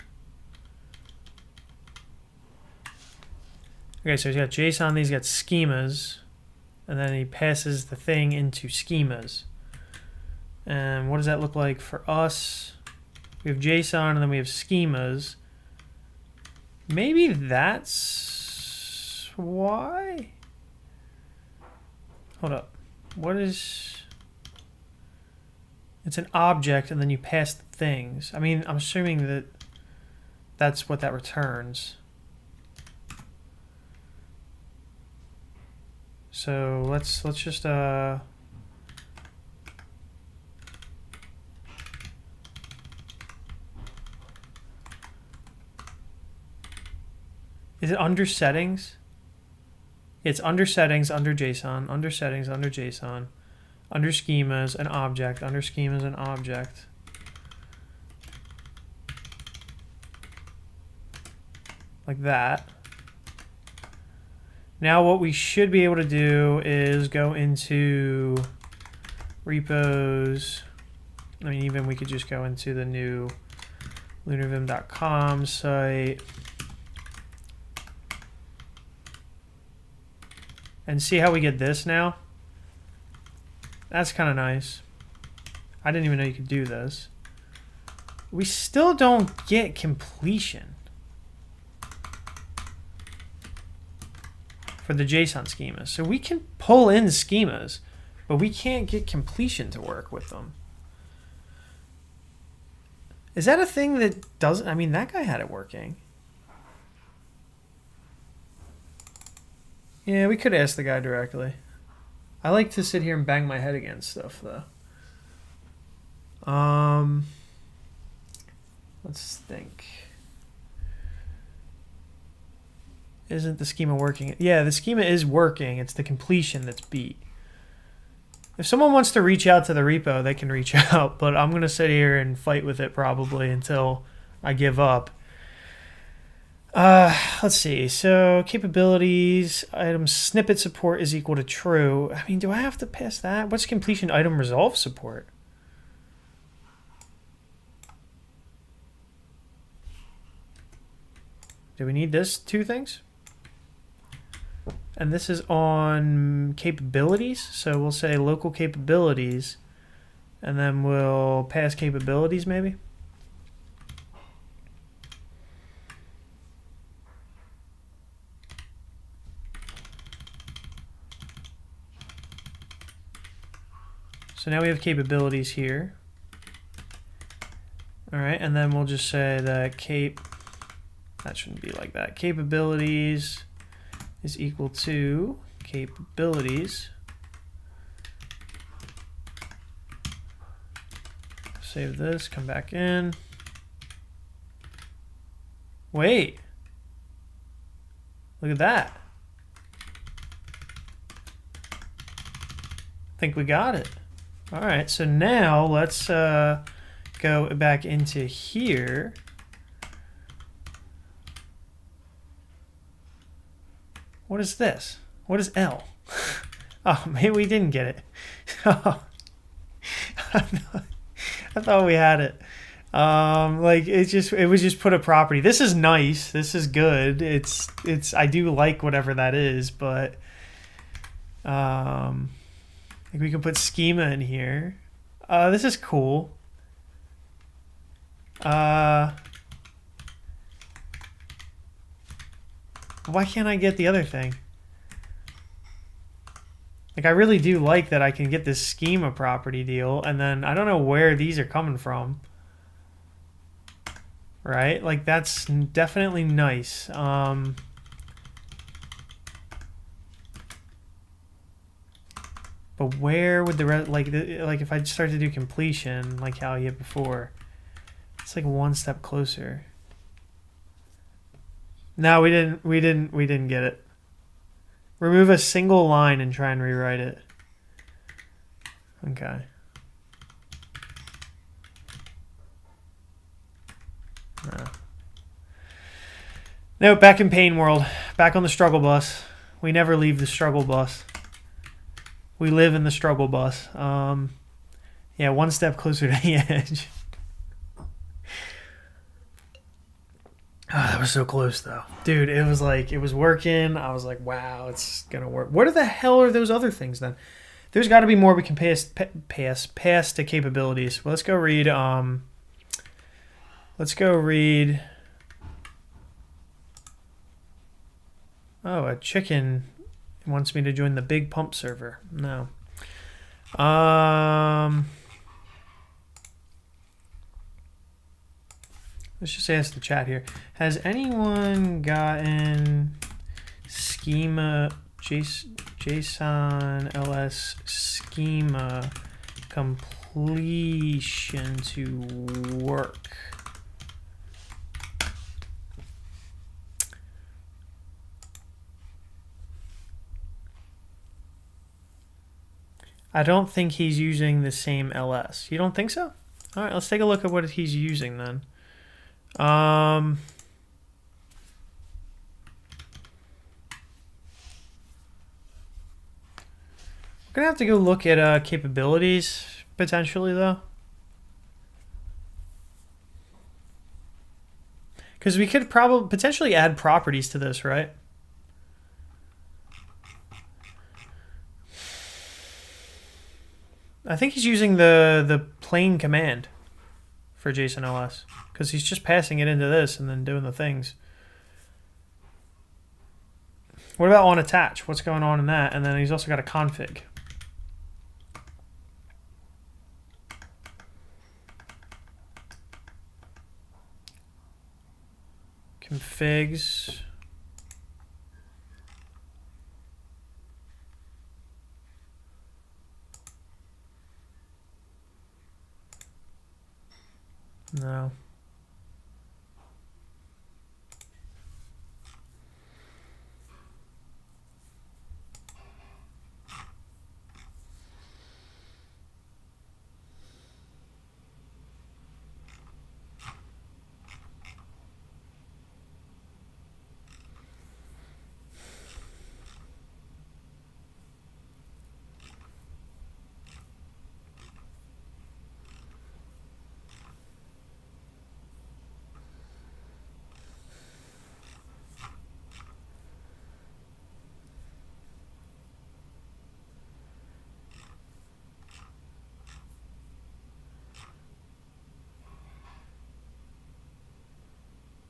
Okay, so he's got JSON, he's got schemas, and then he passes the thing into schemas. And what does that look like for us? We have JSON and then we have schemas. Maybe that's why? Hold up. What is... It's an object and then you pass the things. I mean, I'm assuming that that's what that returns. So let's just is it under settings? It's under settings, under JSON, under settings, under JSON, under schemas, an object, under schemas, an object. Like that. Now what we should be able to do is go into repos. I mean, even we could just go into the new lunarvim.com site and see how we get this now. That's kind of nice. I didn't even know you could do this. We still don't get completion for the JSON schemas. So we can pull in schemas, but we can't get completion to work with them. Is that a thing that doesn't? I mean, that guy had it working. Yeah, we could ask the guy directly. I like to sit here and bang my head against stuff, though. Let's think. Isn't the schema working? Yeah, the schema is working. It's the completion that's beat. If someone wants to reach out to the repo, they can reach out, but I'm going to sit here and fight with it probably until I give up. Let's see. So capabilities, item snippet support is equal to true. I mean, do I have to pass that? What's completion item resolve support? Do we need this two things? And this is on capabilities. So we'll say local capabilities, and then we'll pass capabilities maybe. So now we have capabilities here. All right, and then we'll just say that that shouldn't be like that. Capabilities is equal to capabilities. Save this, come back in. Wait. Look at that. I think we got it. All right, so now let's go back into here. What is this? What is L? Oh, maybe we didn't get it. I thought we had it. Like it was just put a property. This is nice. This is good. It's I do like whatever that is, but like we can put schema in here. This is cool. Why can't I get the other thing? Like, I really do like that I can get this schema property deal, and then I don't know where these are coming from. Right? Like, that's definitely nice. But where would the rest, like if I start to do completion, like how you had before, it's like one step closer. No, we didn't get it. Remove a single line and try and rewrite it. Okay. No, back in pain world. Back on the struggle bus. We never leave the struggle bus. We live in the struggle bus. Yeah, one step closer to the edge. Oh, that was so close, though. Dude, it was like, it was working. I was like, wow, it's going to work. What the hell are those other things, then? There's got to be more we can pass to capabilities. Well, let's go read, oh, a chicken wants me to join the big pump server. No. Let's just ask the chat here. Has anyone gotten schema JSON LS schema completion to work? I don't think he's using the same LS. You don't think so? All right, let's take a look at what he's using then. We're gonna have to go look at capabilities potentially, though, because we could probably potentially add properties to this, right? I think he's using the plain command for JSON LS, because he's just passing it into this and then doing the things. What about on attach? What's going on in that? And then he's also got a config. configs. No.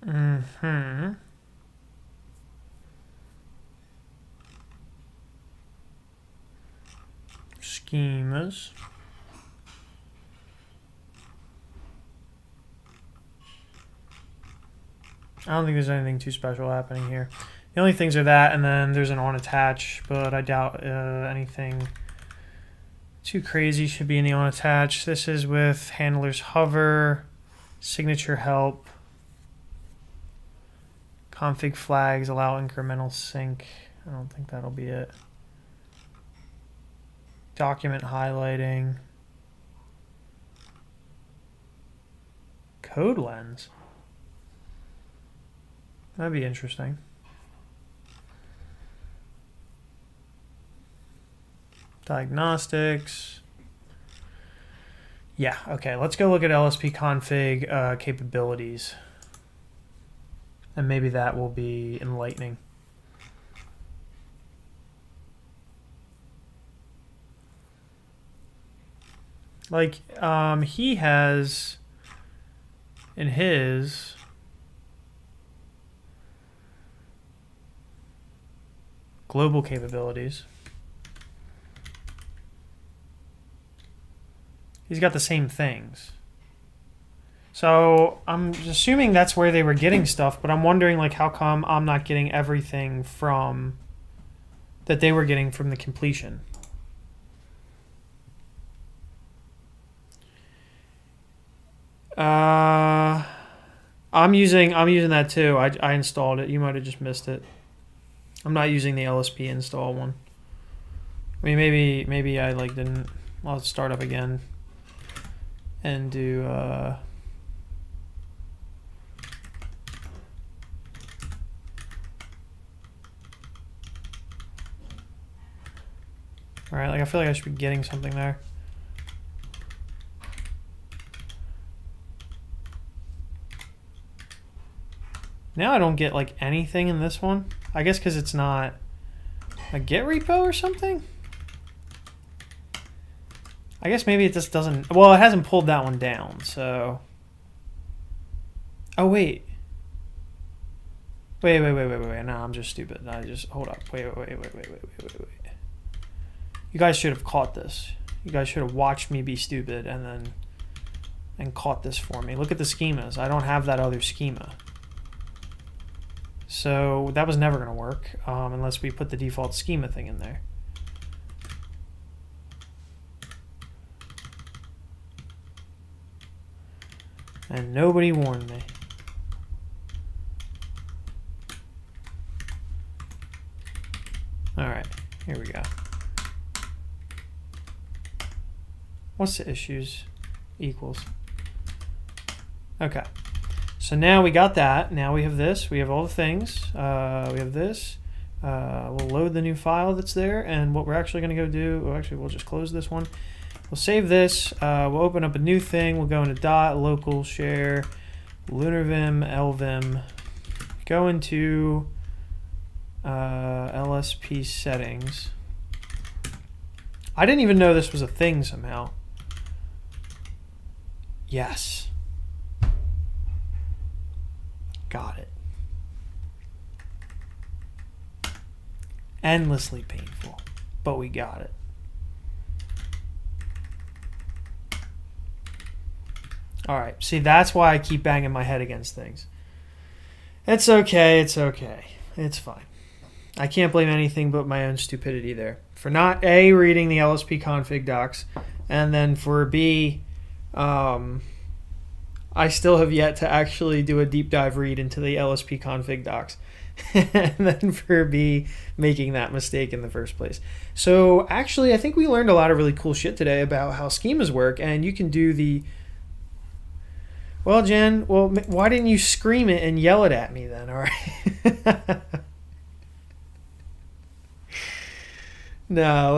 Mm-hmm. Schemas. I don't think there's anything too special happening here. The only things are that, and then there's an on attach, but I doubt anything too crazy should be in the on attach. This is with handlers hover, signature help, config flags, allow incremental sync. I don't think that'll be it. Document highlighting. Code lens. That'd be interesting. Diagnostics. Yeah, okay, let's go look at lspconfig capabilities. And maybe that will be enlightening. Like, he has in his global capabilities, he's got the same things. So I'm assuming that's where they were getting stuff, but I'm wondering, like, how come I'm not getting everything from that they were getting from the completion? I'm using that too. I installed it. You might have just missed it. I'm not using the LSP install one. I mean, maybe I like didn't. I'll start up again and do. All right, like I feel like I should be getting something there. Now I don't get like anything in this one. I guess because it's not a Git repo or something. I guess maybe it just doesn't. Well, it hasn't pulled that one down, so. Oh wait. Wait. No, I'm just stupid. I just hold up. Wait. You guys should have caught this. You guys should have watched me be stupid and caught this for me. Look at the schemas. I don't have that other schema. So that was never going to work unless we put the default schema thing in there. And nobody warned me. All right, here we go. What's the issues? Equals. Okay. So now we got that. Now we have this. We have all the things. We have this. We'll load the new file that's there. And what we're actually going to go do, well, actually, we'll just close this one. We'll save this. We'll open up a new thing. We'll go into dot, local, share, lunarvim, lvim. Go into LSP settings. I didn't even know this was a thing somehow. Yes. Got it. Endlessly painful, but we got it. All right, see, that's why I keep banging my head against things. It's okay. It's okay. It's fine. I can't blame anything but my own stupidity there for not A, reading the lspconfig docs, and then for B, I still have yet to actually do a deep dive read into the lspconfig docs. And then for B, making that mistake in the first place. So actually, I think we learned a lot of really cool shit today about how schemas work, and you can do the... Well, Jen, why didn't you scream it and yell it at me then? All right. No,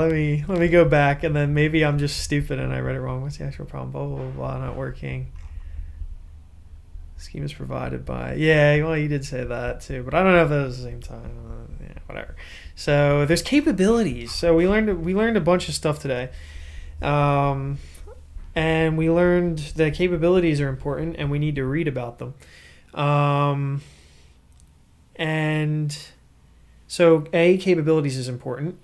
let me go back, and then maybe I'm just stupid and I read it wrong. What's the actual problem? Blah, blah, blah, blah, not working. Scheme is provided by... Yeah, well, you did say that too, but I don't know if that was the same time. Yeah, whatever. So there's capabilities. So we learned a bunch of stuff today. And we learned that capabilities are important and we need to read about them. And so capabilities is important.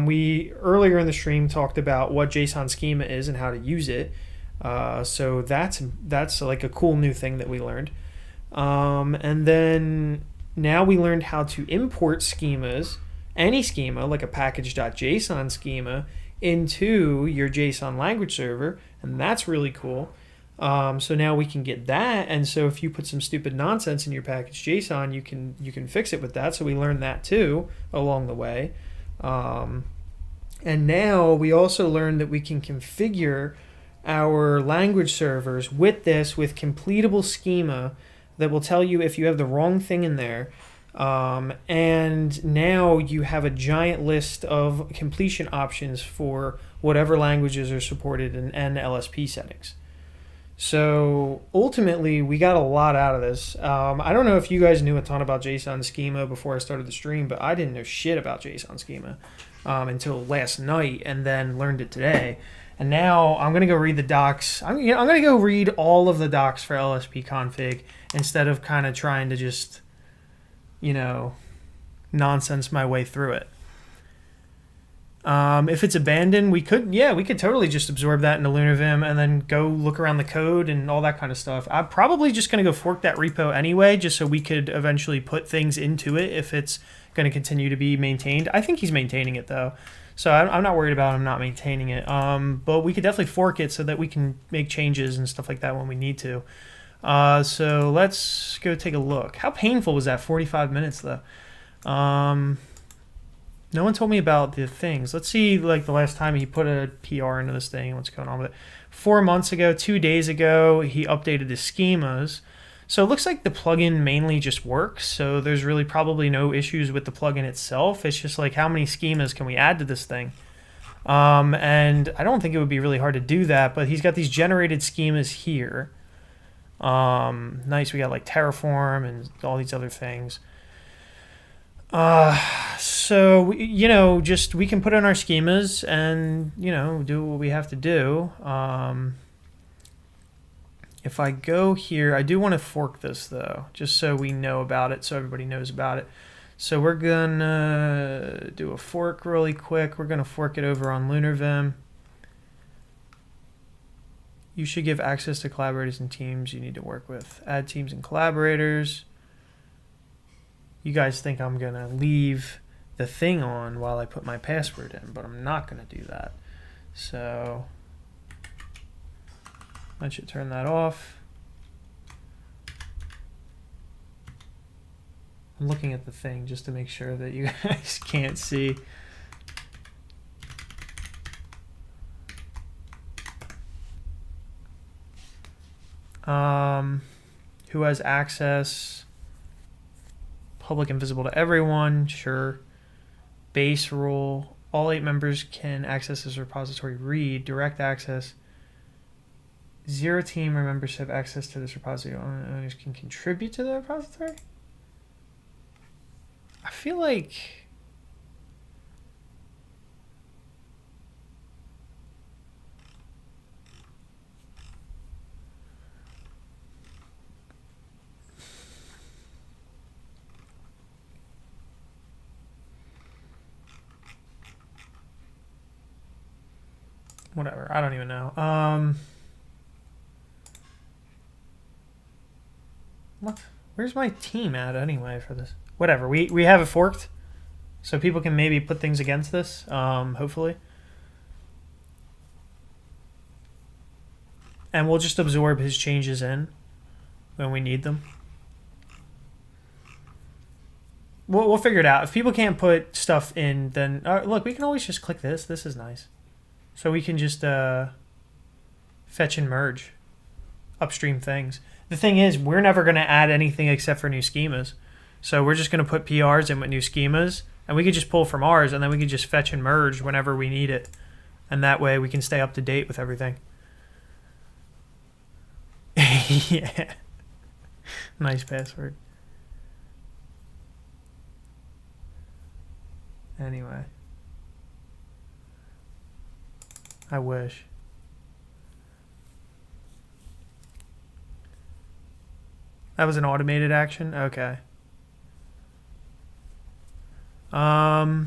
We earlier in the stream talked about what JSON schema is and how to use it. So that's like a cool new thing that we learned. And then now we learned how to import schemas, any schema like a package.json schema, into your JSON language server, and that's really cool. So now we can get that, and so if you put some stupid nonsense in your package JSON, you can fix it with that. So we learned that too along the way. And now we also learned that we can configure our language servers with completable schema that will tell you if you have the wrong thing in there. And now you have a giant list of completion options for whatever languages are supported in LSP settings. So ultimately, we got a lot out of this. I don't know if you guys knew a ton about JSON schema before I started the stream, but I didn't know shit about JSON schema until last night, and then learned it today. And now I'm going to go read the docs. I'm going to go read all of the docs for lspconfig instead of kind of trying to just, nonsense my way through it. If it's abandoned, we could totally just absorb that into LunarVim and then go look around the code and all that kind of stuff. I'm probably just going to go fork that repo anyway, just so we could eventually put things into it if it's going to continue to be maintained. I think he's maintaining it though, so I'm not worried about him not maintaining it. But we could definitely fork it so that we can make changes and stuff like that when we need to. So let's go take a look. How painful was that 45 minutes though? No one told me about the things. Let's see, like the last time he put a PR into this thing, what's going on with it. 4 months ago, 2 days ago, he updated the schemas. So it looks like the plugin mainly just works. So there's really probably no issues with the plugin itself. It's just like how many schemas can we add to this thing? And I don't think it would be really hard to do that, but he's got these generated schemas here. Nice, we got like Terraform and all these other things. So, just we can put in our schemas and, do what we have to do. If I go here, I do want to fork this though, just so we know about it, so everybody knows about it. So we're gonna do a fork really quick. We're gonna fork it over on LunarVim. You should give access to collaborators and teams you need to work with. Add teams and collaborators. You guys think I'm going to leave the thing on while I put my password in, but I'm not going to do that. So I should turn that off. I'm looking at the thing just to make sure that you guys can't see. Who has access? Public and visible to everyone, sure. Base rule, all 8 members can access this repository. Read, direct access. 0 team or members have access to this repository. Owners can contribute to the repository? I feel like... Whatever, I don't even know. What? Where's my team at anyway for this? Whatever. We have it forked, so people can maybe put things against this. Hopefully. And we'll just absorb his changes in when we need them. We'll figure it out. If people can't put stuff in, then look, we can always just click this. This is nice. So we can just fetch and merge upstream things. The thing is, we're never going to add anything except for new schemas. So we're just going to put PRs in with new schemas, and we could just pull from ours, and then we could just fetch and merge whenever we need it. And that way we can stay up to date with everything. Yeah. Nice password. Anyway. I wish. That was an automated action? Okay. I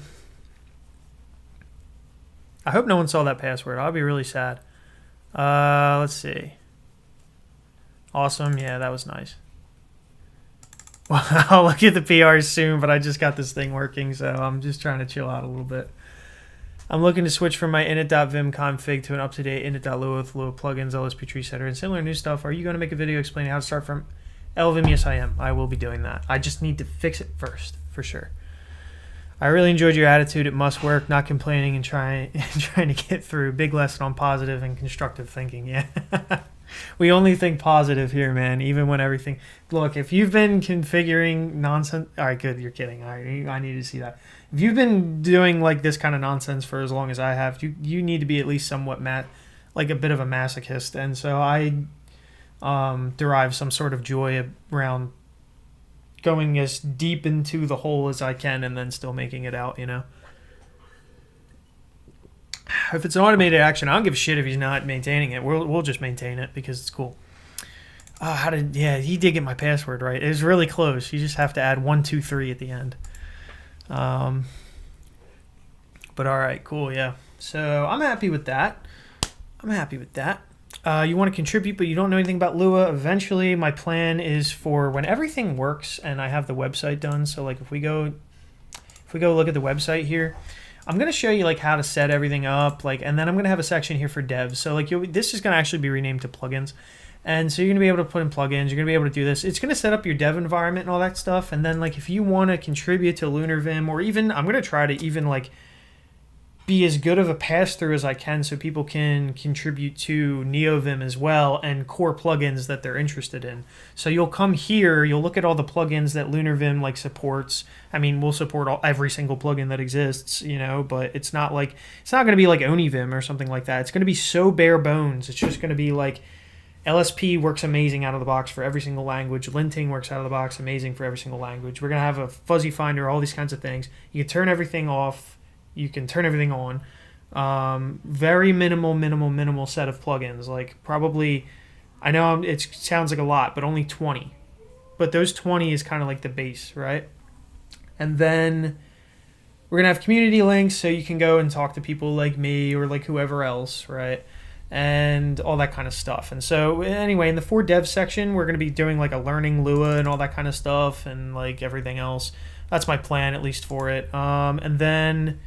hope no one saw that password. I'll be really sad. Let's see. Awesome. Yeah, that was nice. Well, I'll look at the PRs soon, but I just got this thing working, so I'm just trying to chill out a little bit. I'm looking to switch from my init.vim config to an up-to-date init.lua with Lua plugins, LSP tree setter, and similar new stuff. Are you going to make a video explaining how to start from lvim? Yes, I am. I will be doing that. I just need to fix it first, for sure. I really enjoyed your attitude. It must work, not complaining and trying to get through. Big lesson on positive and constructive thinking. Yeah. We only think positive here, man, even when everything... Look, if you've been configuring nonsense... All right, good, you're kidding. I need to see that. If you've been doing like this kind of nonsense for as long as I have, you need to be at least somewhat like a bit of a masochist. And so I derive some sort of joy around going as deep into the hole as I can and then still making it out, you know? If it's an automated action, I don't give a shit if he's not maintaining it. We'll just maintain it because it's cool. Yeah, he did get my password right. It was really close. You just have to add 1, 2, 3 at the end. But all right, cool, yeah. So I'm happy with that. You want to contribute, but you don't know anything about Lua. Eventually, my plan is for when everything works and I have the website done. So like if we go look at the website here, I'm going to show you like how to set everything up, like, and then I'm going to have a section here for devs. So like this is going to actually be renamed to plugins. And so you're going to be able to put in plugins. You're going to be able to do this. It's going to set up your dev environment and all that stuff. And then like if you want to contribute to LunarVim, or even I'm going to try to even like be as good of a pass-through as I can so people can contribute to NeoVim as well and core plugins that they're interested in. So you'll come here, you'll look at all the plugins that LunarVim like supports. I mean, we'll support every single plugin that exists, you know, but it's not going to be like OniVim or something like that. It's going to be so bare bones. It's just going to be like LSP works amazing out of the box for every single language. Linting works out of the box amazing for every single language. We're going to have a fuzzy finder, all these kinds of things. You can turn everything off. You can turn everything on. Very minimal set of plugins. Like probably, I know it sounds like a lot, but only 20. But those 20 is kind of like the base, right? And then we're going to have community links so you can go and talk to people like me or like whoever else, right? And all that kind of stuff. And so anyway, in the for dev section, we're going to be doing like a learning Lua and all that kind of stuff and like everything else. That's my plan, at least for it. And then...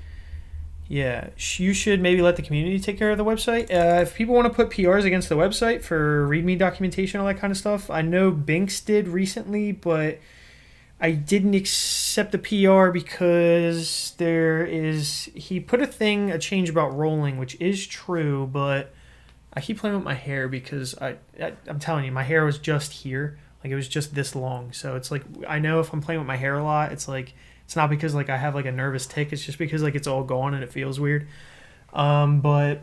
yeah, you should maybe let the community take care of the website. If people want to put PRs against the website for README documentation, all that kind of stuff, I know Binks did recently, but I didn't accept the PR because he put a change about rolling, which is true, but I keep playing with my hair because I'm telling you, my hair was just here. Like it was just this long. So it's like, I know if I'm playing with my hair a lot, it's like, it's not because like I have like a nervous tick. It's just because like it's all gone and it feels weird. But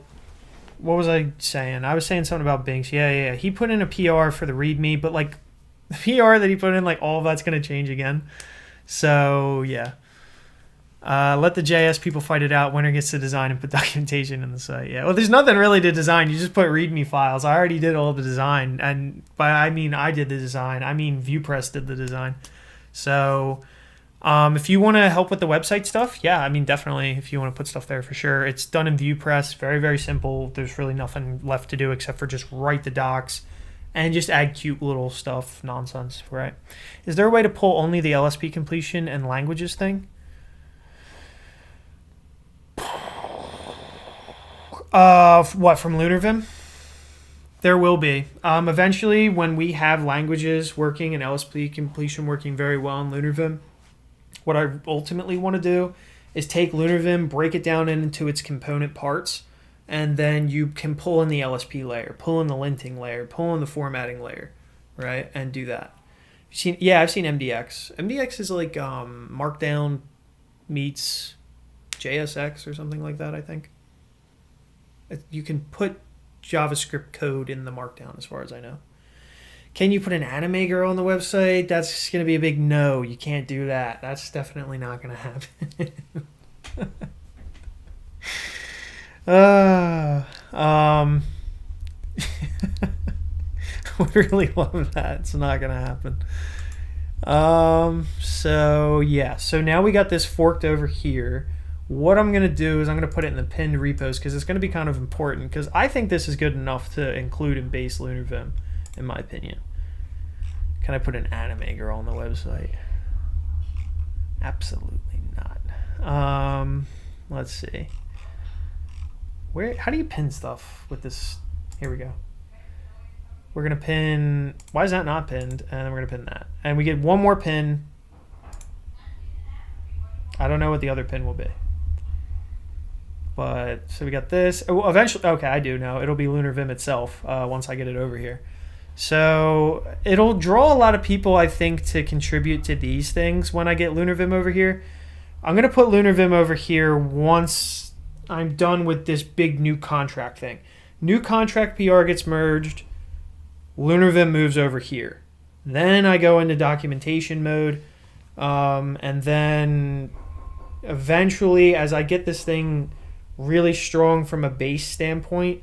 what was I saying? I was saying something about Binks. Yeah. He put in a PR for the README, but like the PR that he put in, like all of that's going to change again. So yeah. Let the JS people fight it out. Winner gets to design and put documentation in the site. Yeah. Well, there's nothing really to design. You just put README files. I already did all the design. And by I mean I did the design. I mean ViewPress did the design. So... if you want to help with the website stuff, yeah, I mean, definitely, if you want to put stuff there for sure. It's done in ViewPress, very, very simple. There's really nothing left to do except for just write the docs and just add cute little stuff, nonsense, right? Is there a way to pull only the LSP completion and languages thing? What, from LunarVim? There will be. Eventually, when we have languages working and LSP completion working very well in LunarVim, what I ultimately want to do is take LunarVim, break it down into its component parts, and then you can pull in the LSP layer, pull in the linting layer, pull in the formatting layer, right? And do that. I've seen MDX. MDX is like Markdown meets JSX or something like that, I think. You can put JavaScript code in the Markdown, as far as I know. Can you put an anime girl on the website? That's going to be a big no. You can't do that. That's definitely not going to happen. I would really love that. It's not going to happen. So now we got this forked over here. What I'm going to do is I'm going to put it in the pinned repos because it's going to be kind of important, because I think this is good enough to include in base LunarVim, in my opinion. Can I put an anime girl on the website? Absolutely not. Let's see. How do you pin stuff with this? Here we go. We're going to pin... Why is that not pinned? And then we're going to pin that. And we get one more pin. I don't know what the other pin will be. But, so we got this. Oh, eventually, okay, I do know. It'll be LunarVim itself once I get it over here. So it'll draw a lot of people, I think, to contribute to these things when I get LunarVim over here. I'm going to put LunarVim over here once I'm done with this big new contract thing. New contract PR gets merged. LunarVim moves over here. Then I go into documentation mode. And then eventually, as I get this thing really strong from a base standpoint,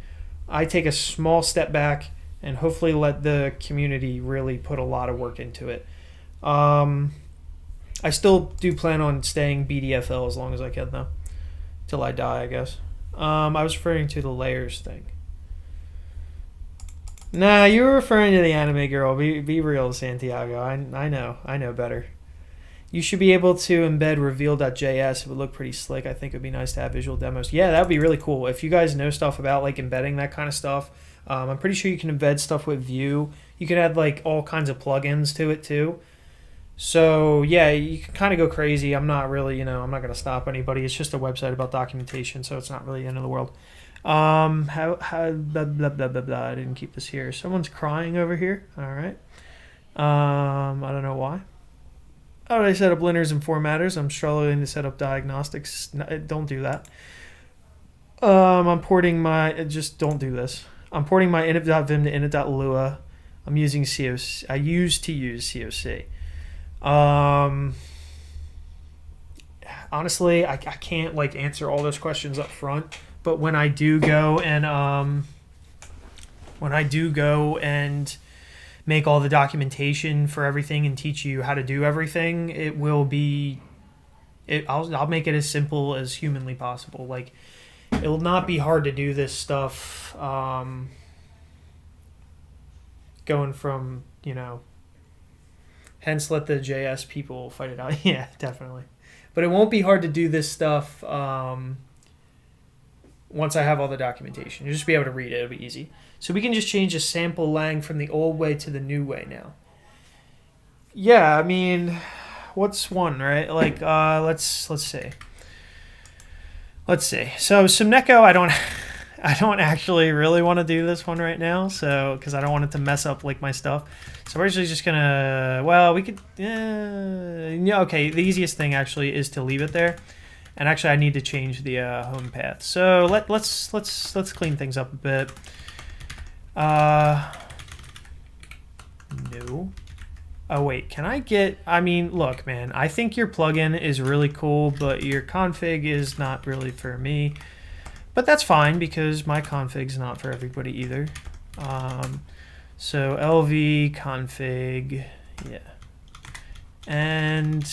I take a small step back and hopefully let the community really put a lot of work into it. I still do plan on staying BDFL as long as I can, though, till I die, I guess. I was referring to the layers thing. Nah, you were referring to the anime girl. Be real, Santiago. I know better. You should be able to embed reveal.js. It would look pretty slick. I think it would be nice to have visual demos. Yeah, that would be really cool. If you guys know stuff about like embedding that kind of stuff, I'm pretty sure you can embed stuff with Vue. You can add like all kinds of plugins to it too. So yeah, you can kind of go crazy. I'm not really, I'm not going to stop anybody. It's just a website about documentation, so it's not really the end of the world. How blah, blah, blah, blah, blah. I didn't keep this here. Someone's crying over here. All right. I don't know why. How do I set up linters and formatters? I'm struggling to set up diagnostics. No, don't do that. I'm porting just don't do this. I'm porting my init.vim to init.lua. I'm using COC. I used to use COC. Honestly, I can't like answer all those questions up front, but when I do go and make all the documentation for everything and teach you how to do everything, I'll make it as simple as humanly possible. Like, it will not be hard to do this stuff, going from, hence let the JS people fight it out. Yeah, definitely. But it won't be hard to do this stuff once I have all the documentation. You'll just be able to read it. It'll be easy. So we can just change a sample lang from the old way to the new way now. Yeah, I mean, what's one, right? Like, let's see. So Sumneko, I don't actually really want to do this one right now, so because I don't want it to mess up like my stuff. So we're actually just gonna, okay. The easiest thing actually is to leave it there. And actually, I need to change the home path. So let's clean things up a bit. No. Oh wait, can I get? I mean, look, man. I think your plugin is really cool, but your config is not really for me. But that's fine because my config's not for everybody either. So lv config, yeah. And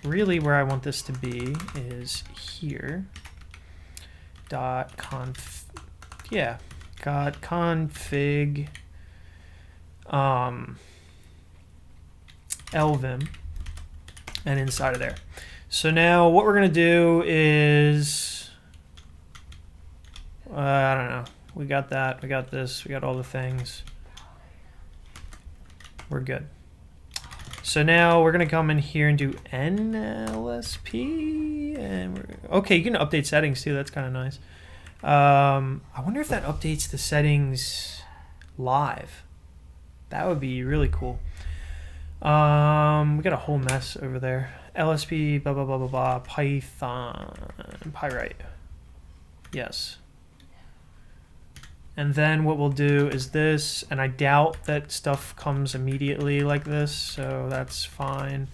really where I want this to be is here. Dot config lvim, and inside of there. So now what we're going to do is, I don't know. We got that. We got this. We got all the things. We're good. So now we're going to come in here and do nlsp. And okay, you can update settings too. That's kind of nice. I wonder if that updates the settings live. That would be really cool. We got a whole mess over there. lsp blah blah blah blah blah python pyrite. Yes. And then what we'll do is this, and I doubt that stuff comes immediately like this, so that's fine.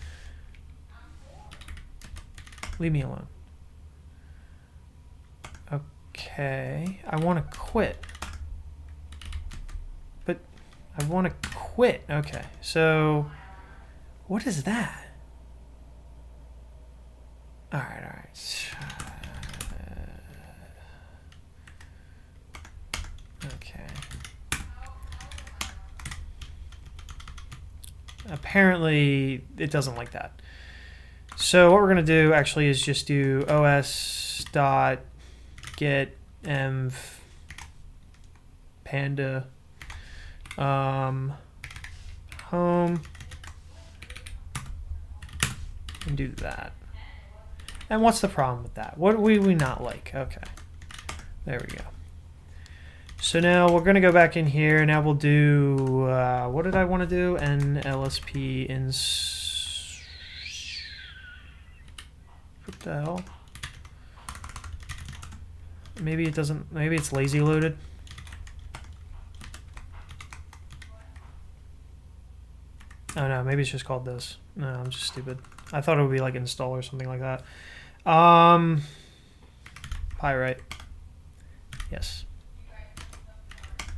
Leave me alone. Okay, I want to quit. But I want to quit. Okay, so what is that? All right. Okay. Apparently, it doesn't like that. So what we're going to do actually is just do os.get env panda home and do that. And what's the problem with that? What do we not like? Okay. There we go. So now we're going to go back in here. Now we'll do, what did I want to do? nlsp ins. What the hell? Maybe it doesn't, maybe it's lazy loaded. Oh no, maybe it's just called this. No, I'm just stupid. I thought it would be like install or something like that. Pyrite. Yes.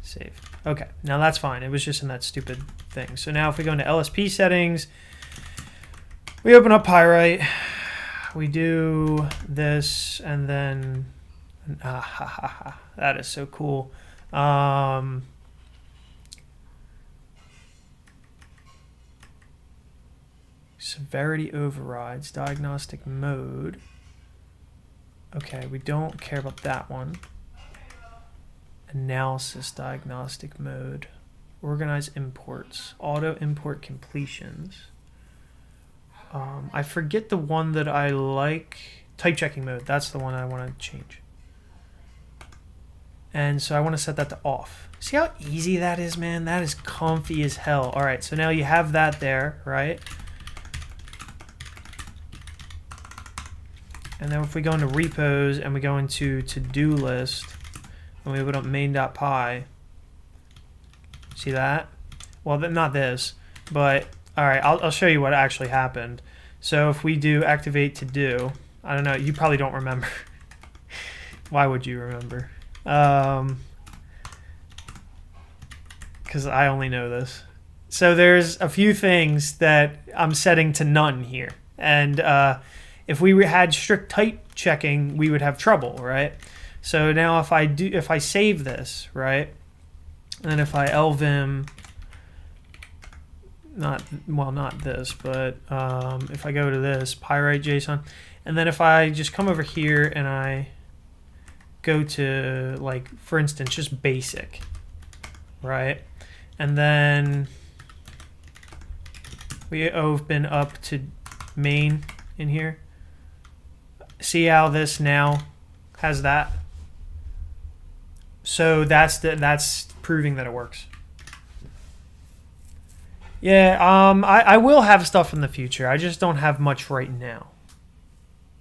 Save. Okay, now that's fine. It was just in that stupid thing. So now if we go into LSP settings, we open up Pyrite, we do this, and then that is so cool. Severity overrides, diagnostic mode. Okay, we don't care about that one. Analysis diagnostic mode. Organize imports. Auto import completions. I forget the one that I like. Type checking mode. That's the one I want to change. And so I want to set that to off. See how easy that is, man? That is comfy as hell. All right, so now you have that there, right? And then if we go into repos and we go into to-do list, and we open up main.py, see that? Well, not this, but all right, I'll show you what actually happened. So if we do activate to do, I don't know, you probably don't remember. Why would you remember? Because I only know this. So there's a few things that I'm setting to none here. And if we had strict type checking, we would have trouble, right? So now if I save this, right? And if I lvim, not this, but if I go to this, pyrite JSON, and then if I just come over here and I go to, like, for instance, just basic, right? And then we open up to main in here. See how this now has that? So that's proving that it works. Yeah, I will have stuff in the future. I just don't have much right now.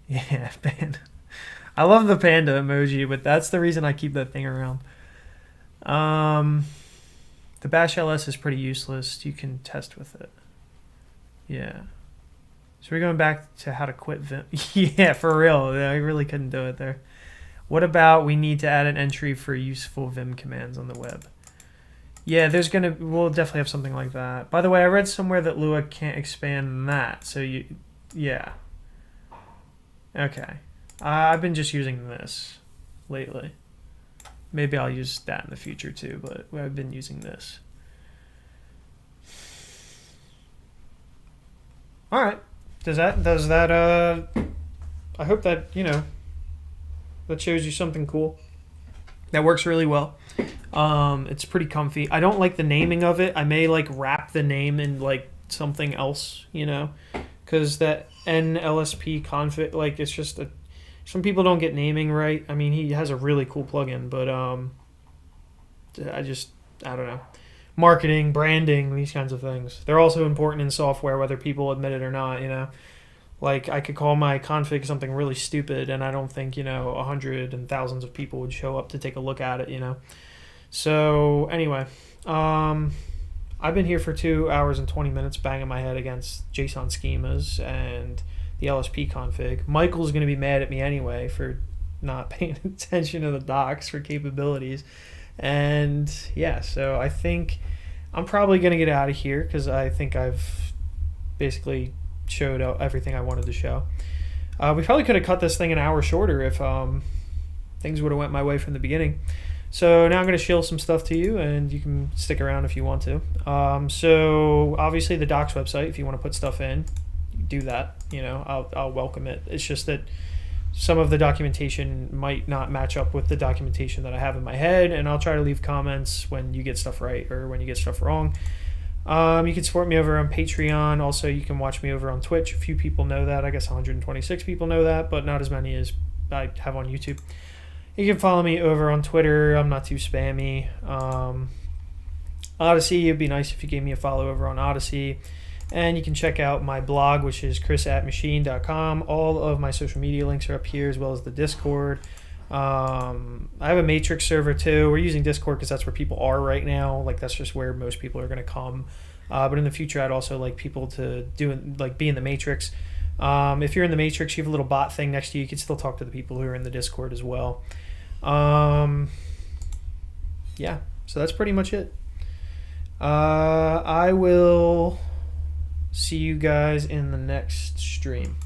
Yeah, panda. I love the panda emoji, but that's the reason I keep that thing around. The bash ls is pretty useless. You can test with it. Yeah. So we're going back to how to quit Vim. Yeah, for real. I really couldn't do it there. What about we need to add an entry for useful Vim commands on the web? Yeah, we'll definitely have something like that. By the way, I read somewhere that Lua can't expand that. So yeah. Okay. I've been just using this lately. Maybe I'll use that in the future too, but I've been using this. All right. Does that I hope that, you know, that shows you something cool. That works really well. It's pretty comfy. I don't like the naming of it. I may like wrap the name in like something else, you know, because that lspconfig, like it's just some people don't get naming right. I mean, he has a really cool plugin, but I don't know. Marketing, branding, these kinds of things. They're also important in software, whether people admit it or not, you know. Like, I could call my config something really stupid, and I don't think, you know, 100 and thousands of people would show up to take a look at it, you know. So, anyway, I've been here for 2 hours and 20 minutes banging my head against JSON schemas and the LSP config. Michael's going to be mad at me anyway for not paying attention to the docs for capabilities. And yeah, so I think I'm probably going to get out of here because I think I've basically showed everything I wanted to show. We probably could have cut this thing an hour shorter if things would have went my way from the beginning. So now I'm going to shill some stuff to you, and you can stick around if you want to. So obviously the docs website, if you want to put stuff in, do that. You know, I'll welcome it. It's just that some of the documentation might not match up with the documentation that I have in my head, and I'll try to leave comments when you get stuff right or when you get stuff wrong. You can support me over on Patreon. Also, you can watch me over on Twitch. A few people know that. I guess 126 people know that, but not as many as I have on YouTube. You can follow me over on Twitter. I'm not too spammy. Odyssey, it'd be nice if you gave me a follow over on Odyssey. And you can check out my blog, which is chris@machine.com. All of my social media links are up here, as well as the Discord. I have a Matrix server too. We're using Discord because that's where people are right now. Like, that's just where most people are going to come. But in the future, I'd also like people to be in the Matrix. If you're in the Matrix, you have a little bot thing next to you. You can still talk to the people who are in the Discord as well. Yeah, so that's pretty much it. I will see you guys in the next stream.